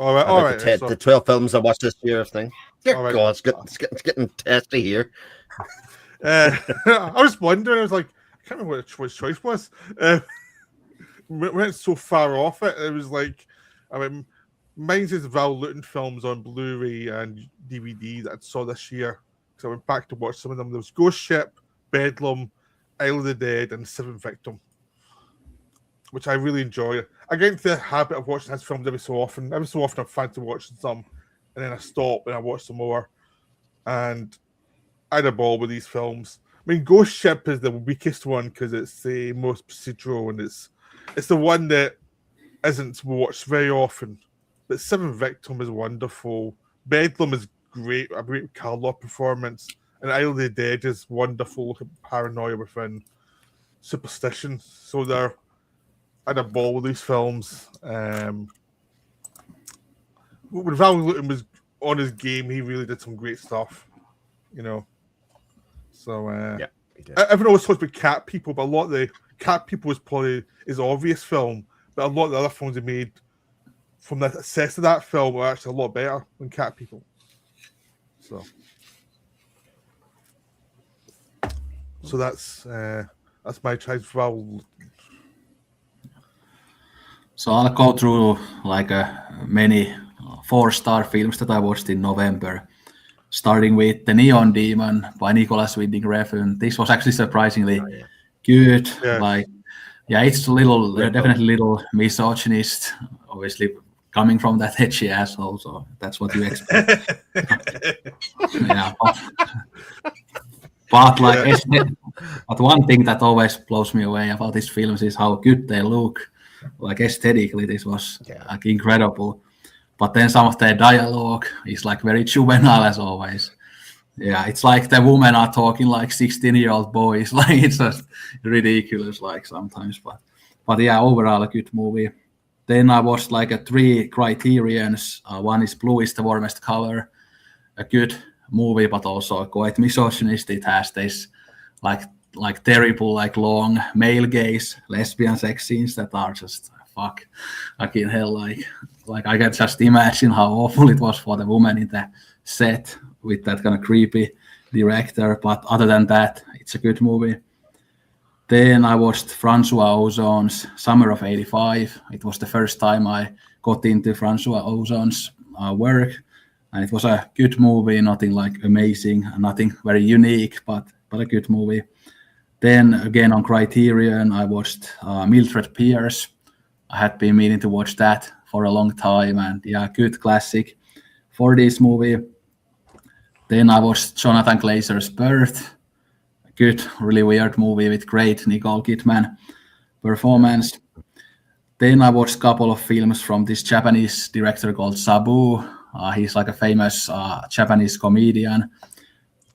All right, I all think right. the 12 films I watched this year thing. Yeah, All right. God, it's getting testy here. I was wondering. I was like, I can't remember what his choice was. We went so far off it. It was like, I mean, mine's is Val Lewton films on Blu-ray and DVD that I saw this year. So I went back to watch some of them. There was Ghost Ship, Bedlam, Isle of the Dead, and Seventh Victim, which I really enjoy. I get into the habit of watching his films every so often. Every so often I fancy watching some, and then I stop and I watch some more. And I had a ball with these films. I mean, Ghost Ship is the weakest one because it's the most procedural and it's the one that isn't watched very often. But Seventh Victim is wonderful. Bedlam is great, a great Carlo performance. And Isle of the Dead is wonderful. Look at paranoia within superstition. So I had a ball with these films. When Val Lewton was on his game, he really did some great stuff. You know. So Yeah, he did. everyone always talks about Cat People, but a lot of the Cat People is probably his obvious film. But a lot of the other films he made from the success of that film are actually a lot better than Cat People. So that's my choice for Val. So I'll go through like many 4-star films that I watched in November, starting with The Neon Demon by Nicholas Winding Refn. This was actually surprisingly good. Yeah. Like, yeah, it's a little, definitely a little misogynist, obviously coming from that edgy asshole. So that's what you expect. Yeah. But like, but one thing that always blows me away about these films is how good they look. Like aesthetically, this was like incredible. But then some of their dialogue is like very juvenile as always. Yeah, it's like the women are talking like 16-year-old boys. Like it's just ridiculous, like sometimes. But yeah, overall a good movie. Then I watched like 3 Criterions. One is Blue is the Warmest Color, a good movie, but also quite misogynist. It has this like terrible, like long male gaze lesbian sex scenes that are just fucking hell. Like I can just imagine how awful it was for the woman in the set with that kind of creepy director. But other than that, it's a good movie. Then I watched Francois Ozon's Summer of '85. It was the first time I got into Francois Ozon's work, and it was a good movie. Nothing like amazing, nothing very unique, but a good movie. Then again on Criterion, I watched Mildred Pierce. I had been meaning to watch that for a long time, and yeah, good classic for this movie. Then I watched Jonathan Glazer's Birth. A good, really weird movie with great Nicole Kidman performance. Then I watched a couple of films from this Japanese director called Sabu. He's like a famous Japanese comedian.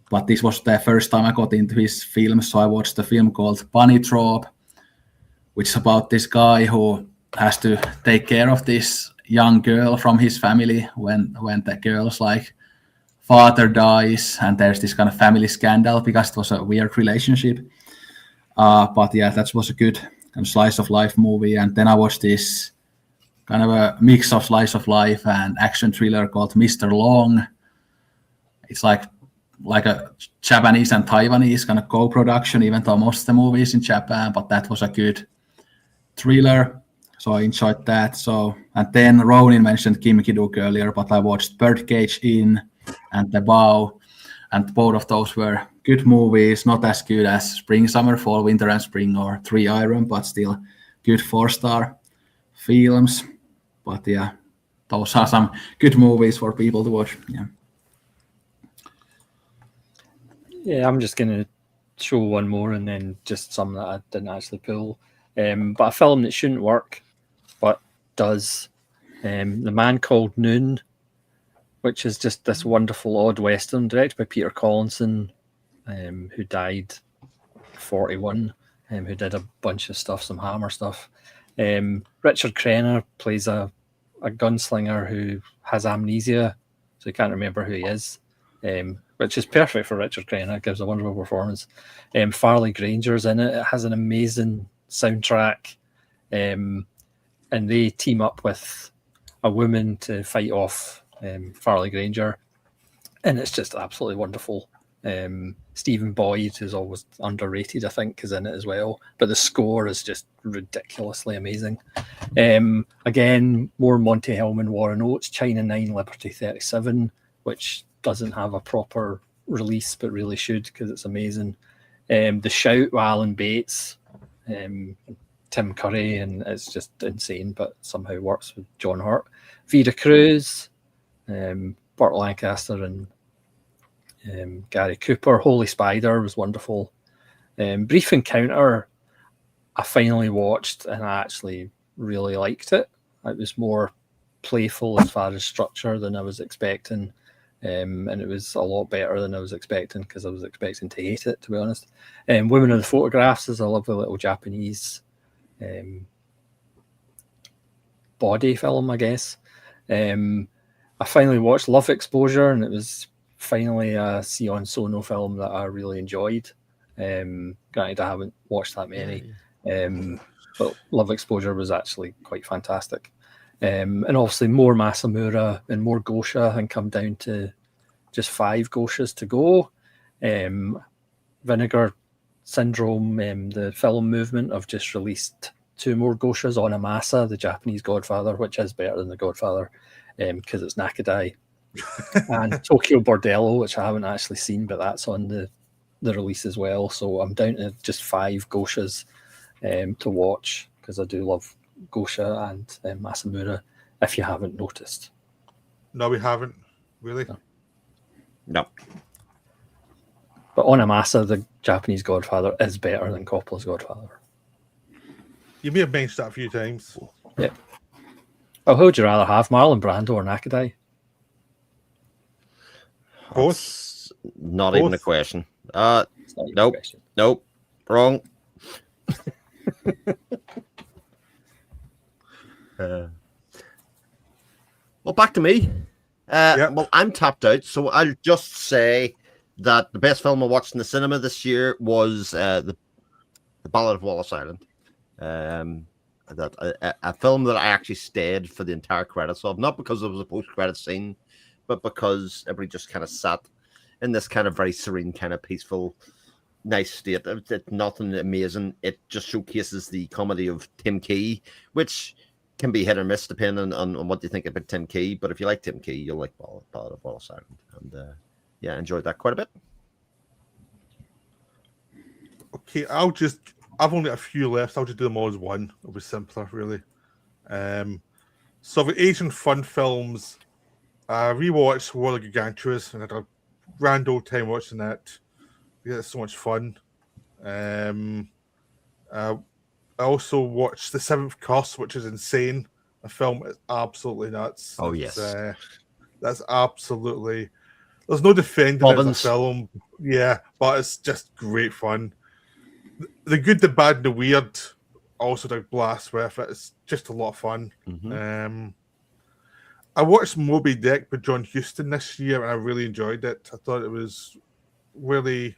But this was the first time I got into his films, so I watched a film called Bunny Drop, which is about this guy who has to take care of this young girl from his family when the girl's like father dies, and there's this kind of family scandal because it was a weird relationship. But yeah, that was a good kind of slice of life movie. And then I watched this kind of a mix of slice of life and action thriller called Mr. Long. It's like like a Japanese and Taiwanese kind of co-production, even though most of the movies in Japan. But that was a good thriller, so I enjoyed that. So, and then Ronin mentioned Kim Ki-duk earlier, but I watched Birdcage Inn and The Vow, and both of those were good movies, not as good as Spring, Summer, Fall, Winter and Spring or Three Iron, but still good 4-star films. But yeah, those are some good movies for people to watch. Yeah, I'm just going to show one more and then just some that I didn't actually pull. But a film that shouldn't work, but does. The Man Called Noon, which is just this wonderful odd western directed by Peter Collinson, who died 41, who did a bunch of stuff, some Hammer stuff. Richard Crenna plays a gunslinger who has amnesia, so he can't remember who he is, which is perfect for Richard Crenna. It gives a wonderful performance. Farley Granger's in it. It has an amazing soundtrack, and they team up with a woman to fight off Farley Granger, and it's just absolutely wonderful. Stephen Boyd, who's always underrated, I think, is in it as well. But the score is just ridiculously amazing. Again, more Monty Hellman, Warren Oates, China 9, Liberty 37, which doesn't have a proper release, but really should because it's amazing. The Shout with Alan Bates, Tim Curry, and it's just insane, but somehow works with John Hurt. Vera Cruz, Burt Lancaster, and Gary Cooper. Holy Spider was wonderful. Brief Encounter, I finally watched and I actually really liked it. It was more playful as far as structure than I was expecting, and it was a lot better than I was expecting because I was expecting to hate it, to be honest. Women of the Photographs is a lovely little Japanese body film, I guess. I finally watched Love Exposure, and it was finally a Sion Sono film that I really enjoyed. Granted, I haven't watched that many, but Love Exposure was actually quite fantastic. And obviously more Masamura and more Gosha, and come down to just 5 Goshas to go. Vinegar Syndrome, the film movement, have just released 2 more Goshas. Onamasa, the Japanese Godfather, which is better than the Godfather because it's Nakadai. And Tokyo Bordello, which I haven't actually seen, but that's on the release as well. So I'm down to just 5 Goshas to watch because I do love Gosha and Masamura, if you haven't noticed. No, we haven't. Really? No. But Onamasa, the Japanese Godfather, is better than Coppola's Godfather. You may have mentioned that a few times. Yeah. Oh, who would you rather have, Marlon Brando or Nakadai? Both? That's not even a question. It's not even a Nope. question. Nope. Wrong. Well, back to me. Well, I'm tapped out, so I'll just say that the best film I watched in the cinema this year was the Ballad of Wallace Island. A film that I actually stayed for the entire credits of, not because it was a post-credit scene, but because everybody just kind of sat in this kind of very serene, kind of peaceful, nice state. It's nothing amazing. It just showcases the comedy of Tim Key, which can be hit or miss depending on what you think about Tim Key. But if you like Tim Key, you'll like Ballad of Wallace Island. And yeah, I enjoyed that quite a bit. Okay, I've only got a few left. I'll just do them all as one. It'll be simpler, really. So the Asian fun films, I rewatched World of Gigantuas and had a grand old time watching that. Yeah, it's so much fun. I also watched The Seventh Curse, which is insane. A film is absolutely nuts. Oh, yes. That's absolutely... There's no defending it as a film. Yeah, but it's just great fun. The Good, the Bad, and the Weird also did blast with it. It's just a lot of fun. Mm-hmm. I watched Moby Dick with John Huston this year, and I really enjoyed it. I thought it was really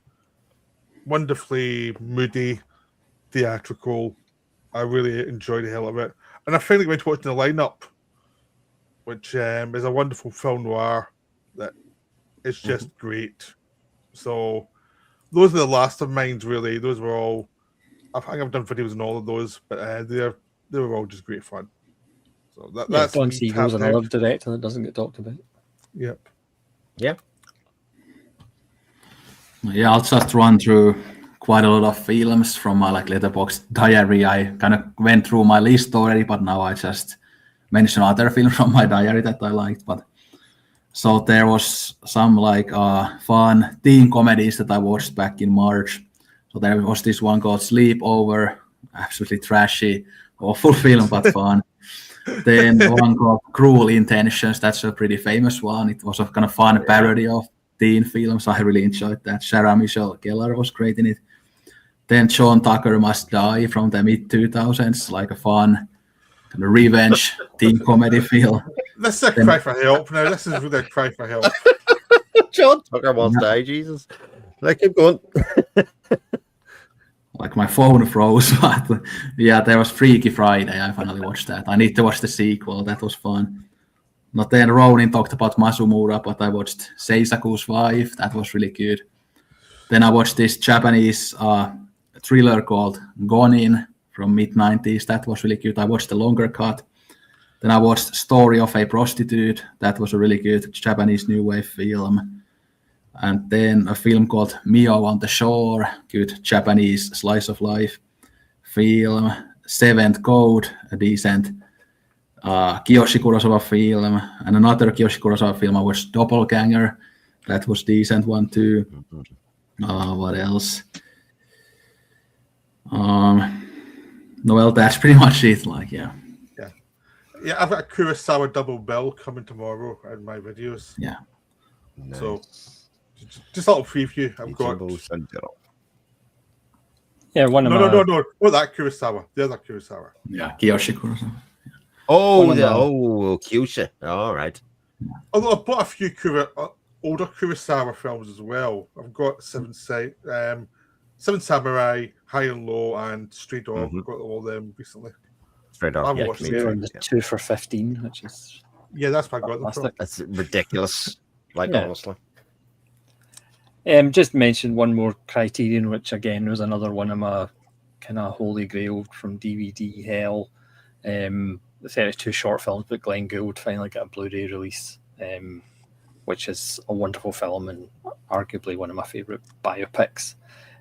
wonderfully moody, theatrical. I really enjoyed the hell of it. And I finally went to watch The Lineup, which is a wonderful film noir that is just great. So those were the last of mine, really. Those were all. I think I've done videos on all of those, but they were all just great fun. So that's Don me Siegel's tapped another out. director that doesn't get talked about. Yep. Yeah. Yeah, I'll just run through quite a lot of films from my Letterboxd diary. I kind of went through my list already, but now I just mention other films from my diary that I liked. But so there was some fun teen comedies that I watched back in March. So there was this one called Sleepover, absolutely trashy, awful film but fun. Then one called Cruel Intentions. That's a pretty famous one. It was a kind of fun parody of teen films. I really enjoyed that. Sarah Michelle Gellar was great in it. Then Sean Tucker Must Die from the mid-2000s, like a fun kind of revenge teen comedy film. This is a cry for help now. This is really a cry for help. John Tucker Must Die, Jesus. Keep going. Like my phone froze, but yeah, there was Freaky Friday. I finally watched that. I need to watch the sequel. That was fun. Not then Ronin talked about Masumura, but I watched Seisaku's Wife. That was really good. Then I watched this Japanese thriller called Gonin from mid-90s. That was really good. I watched the longer cut. Then I watched Story of a Prostitute. That was a really good Japanese new wave film. And then a film called Mio on the Shore, good Japanese slice of life film. Seventh Code, a decent Kiyoshi Kurosawa film. And another Kiyoshi Kurosawa film I watched, Doppelganger. That was decent one too. What else? Well, that's pretty much it. Yeah, I've got a Kurosawa double bill coming tomorrow in my videos. Yeah. Nice. So just a little preview. I've got. Yeah, one of No, my... no, no, no. Not that Kurosawa. The other Kurosawa. Yeah, Kiyoshi Kurosawa. Kyusha. All right. Although I've bought a few older Kurosawa films as well. I've got Seven Samurai, High and Low, and Stray Dog. I've got all of them recently. Stray Dog. I've Yeah, watched we them. were on the 2 for 15, which is Yeah, that's what I got them from. fantastic. That's ridiculous. Yeah. Honestly. Just mention one more Criterion, which again was another one of my kind of holy grail from DVD hell. The 32 short films, but Glenn Gould finally got a Blu-ray release, which is a wonderful film and arguably one of my favourite biopics.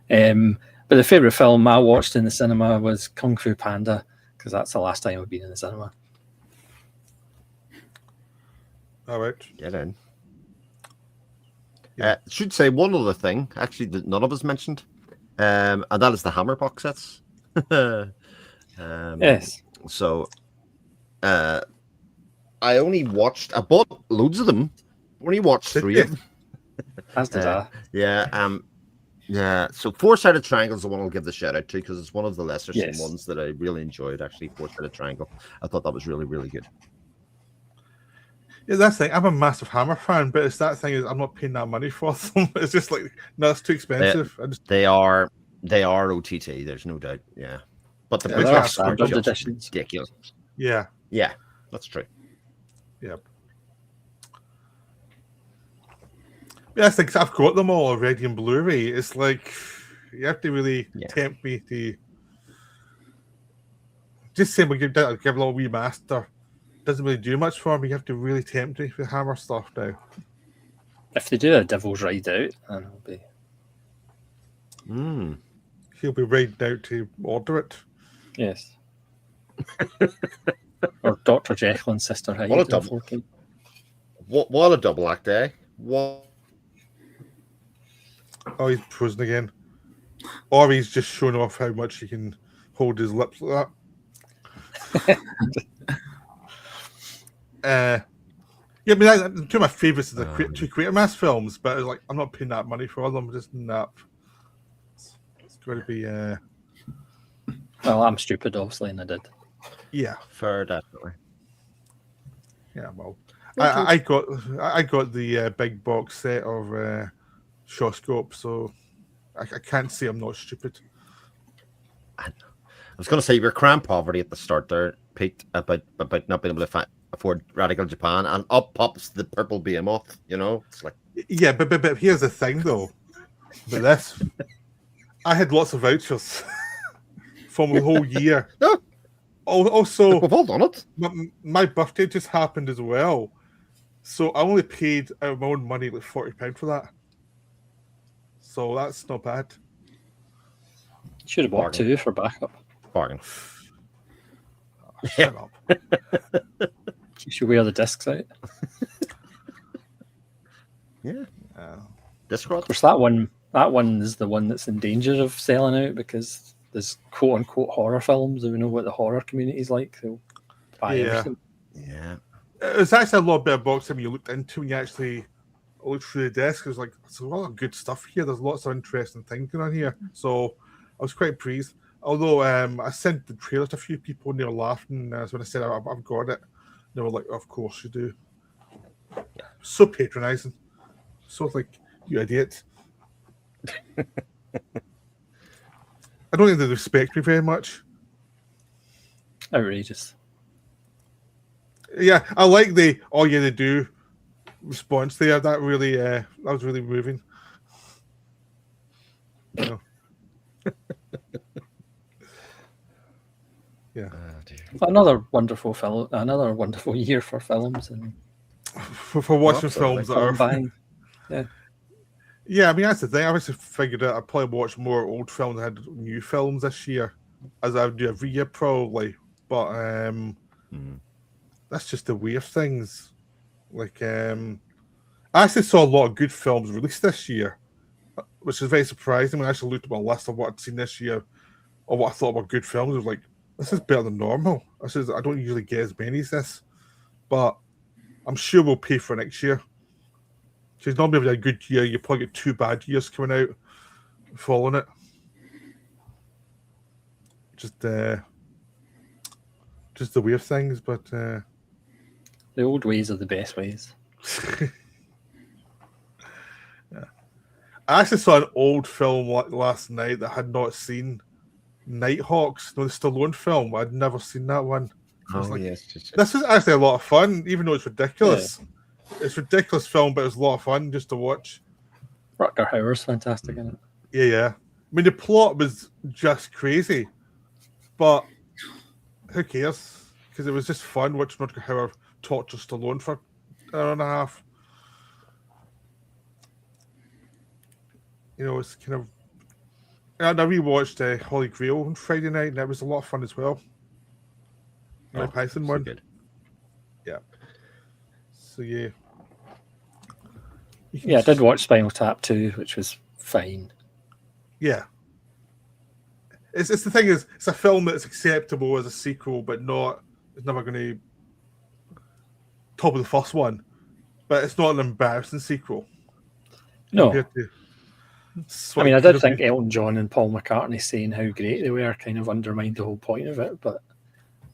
But the favourite film I watched in the cinema was Kung Fu Panda, because that's the last time I've been in the cinema. All right. Get in. Should say one other thing, actually, that none of us mentioned, and that is the Hammer box sets. Yes. So, I bought loads of them. Only watched 3 of them. As did I. Yeah. Yeah. So, Four-Sided Triangle is the one I'll give the shout out to because it's one of the lesser seen Yes. ones that I really enjoyed. Actually, Four-Sided Triangle. I thought that was really, really good. Yeah, that's the thing. I'm a massive Hammer fan, but it's that thing is I'm not paying that money for them. It's just like, no, it's too expensive. They are OTT. There's no doubt. Yeah, but the Yeah, book there are are standard just editions. ridiculous. Yeah. Yeah, that's true. Yep. Yeah, I think I've got them all already in Blu-ray. It's like you have to really tempt me to just say we give a little remaster. Doesn't really do much for me. You have to really tempt me with Hammer stuff now. If they do a Devil's Ride out, then it'll be... He'll be riding out to order it. Yes. Or Dr. Jekyll and Sister Hyde. What a double. What a double act, eh? What? Oh, he's frozen again. Or he's just showing off how much he can hold his lips like that. Yeah, I mean, two of my favourites are the two Quatermass films, but it's like I'm not paying that money for them. Just not. It's got to be. Well, I'm stupid, obviously, and I did. Yeah, Fair, definitely. yeah. Well, I got the big box set of Shawscope, so I can't say I'm not stupid. I was going to say you're cramped poverty at the start there, Pete, about not being able to afford Radical Japan, and up pops the purple behemoth. You know, it's like Yeah, but here's the thing though. But this, I had lots of vouchers from the whole year. No, Also, we've all done it. my birthday just happened as well, so I only paid out of my own money like £40 for that. So that's not bad. Should have bought Bargain. 2 for backup. Bargain. Shut up. You should wear the discs out. Yeah. Uh, Discord. Of course, that one is the one that's in danger of selling out because there's quote unquote horror films. And we know what the horror community's like. They'll buy Yeah. everything. Yeah. It's actually a lot better box than you looked into when you actually looked through the desk. It was like, there's a lot of good stuff here. There's lots of interesting things going on here. So I was quite pleased. Although I sent the trailer to a few people and they were laughing when I said I've got it. They were like, of course you do. So patronizing. So like, you idiot. I don't think they respect me very much. Outrageous. Yeah, I like the "oh yeah they do" response there. That really, that was really moving. You know. Yeah, Oh, dear. Another wonderful film. Another wonderful year for films and for watching Absolutely. films that film are. buying. Yeah, I mean that's the thing. I actually figured out I'd probably watch more old films than I had new films this year, as I would do every year probably. But that's just the way of things. Like, I actually saw a lot of good films released this year, which is very surprising. When I actually looked at my list of what I'd seen this year, or what I thought were good films, I was like, this is better than normal. I don't usually get as many as this, but I'm sure we'll pay for next year. Because normally if you had a good year, you probably get 2 bad years coming out following it. Just the way of things, but The old ways are the best ways. yeah. I actually saw an old film last night that I had not seen. Nighthawks, the Stallone film. I'd never seen that one. So I was Oh, like, yes. this is actually a lot of fun, even though it's ridiculous. It's a ridiculous film, but it's a lot of fun just to watch. Rutger Hauer's fantastic in it. Yeah. I mean, the plot was just crazy, but who cares? Because it was just fun watching Rutger Hauer torture Stallone for an hour and a half. You know, it's kind of. And I rewatched Holy Grail on Friday night, and that was a lot of fun as well. Mike Python so one. good. So yeah. You can Yeah, I did watch Spinal Tap 2, which was fine. Yeah. It's the thing is, it's a film that's acceptable as a sequel, but not. It's never going to top of the first one, but it's not an embarrassing sequel. No, compared to I mean, I did think Elton John and Paul McCartney saying how great they were kind of undermined the whole point of it, but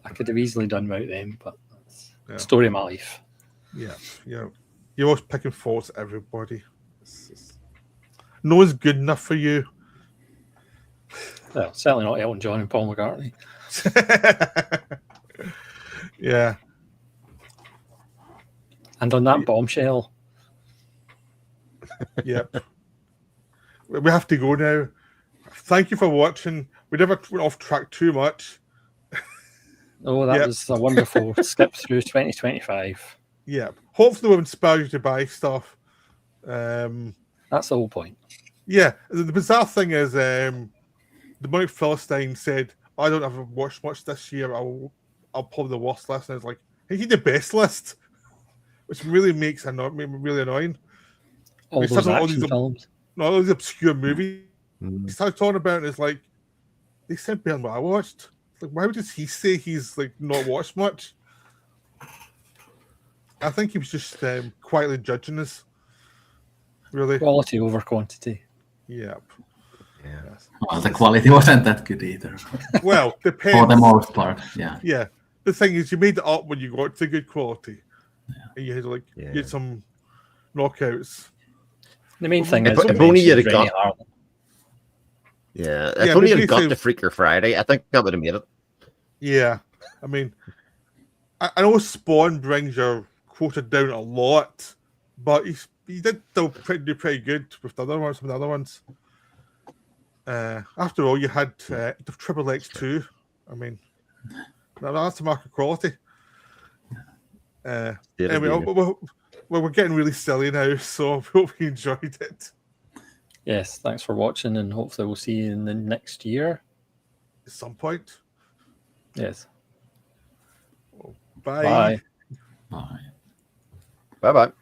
I could have easily done without them, but that's the story of my life. Yeah. You're always picking faults at everybody. No one's good enough for you. Well, certainly not Elton John and Paul McCartney. Yeah. And on that bombshell, Yep. We have to go now. Thank you for watching. We never went off track too much. that was a wonderful skip through 2025. Yeah. Hopefully we've inspired you to buy stuff. That's the whole point. Yeah. The bizarre thing is the Monique Philistine said, I don't have watched much this year. I'll probably the worst list. And I was like, hey, you the best list. Which really makes me really annoying. All We those started all action these- films. No, all these obscure movies. Mm. He started talking about it, it's like they said better than what I watched. It's like, why would he say he's like not watched much? I think he was just quietly judging us. Really? Quality over quantity. Yep. Yeah. Well, the quality wasn't that good either. Well, depends. For the most part, yeah. Yeah. The thing is, you made it up when you got to good quality. And you had you had some knockouts. The main thing If- is, if we only you'd mentioned have Rennie got- Harlan. Yeah. Yeah, If only but you'd got basically- the Freaker Friday, I think that would have made it. Yeah. I mean, I know Spawn brings your quota down a lot, but you did still do pretty good with the other ones. Some of the other ones. After all, you had the Triple X 2. I mean, that's the mark of quality. Anyway, we're getting really silly now, so I hope you enjoyed it. Yes, thanks for watching, and hopefully we'll see you in the next year. At some point. Yes. Bye. Bye. Bye. Bye bye.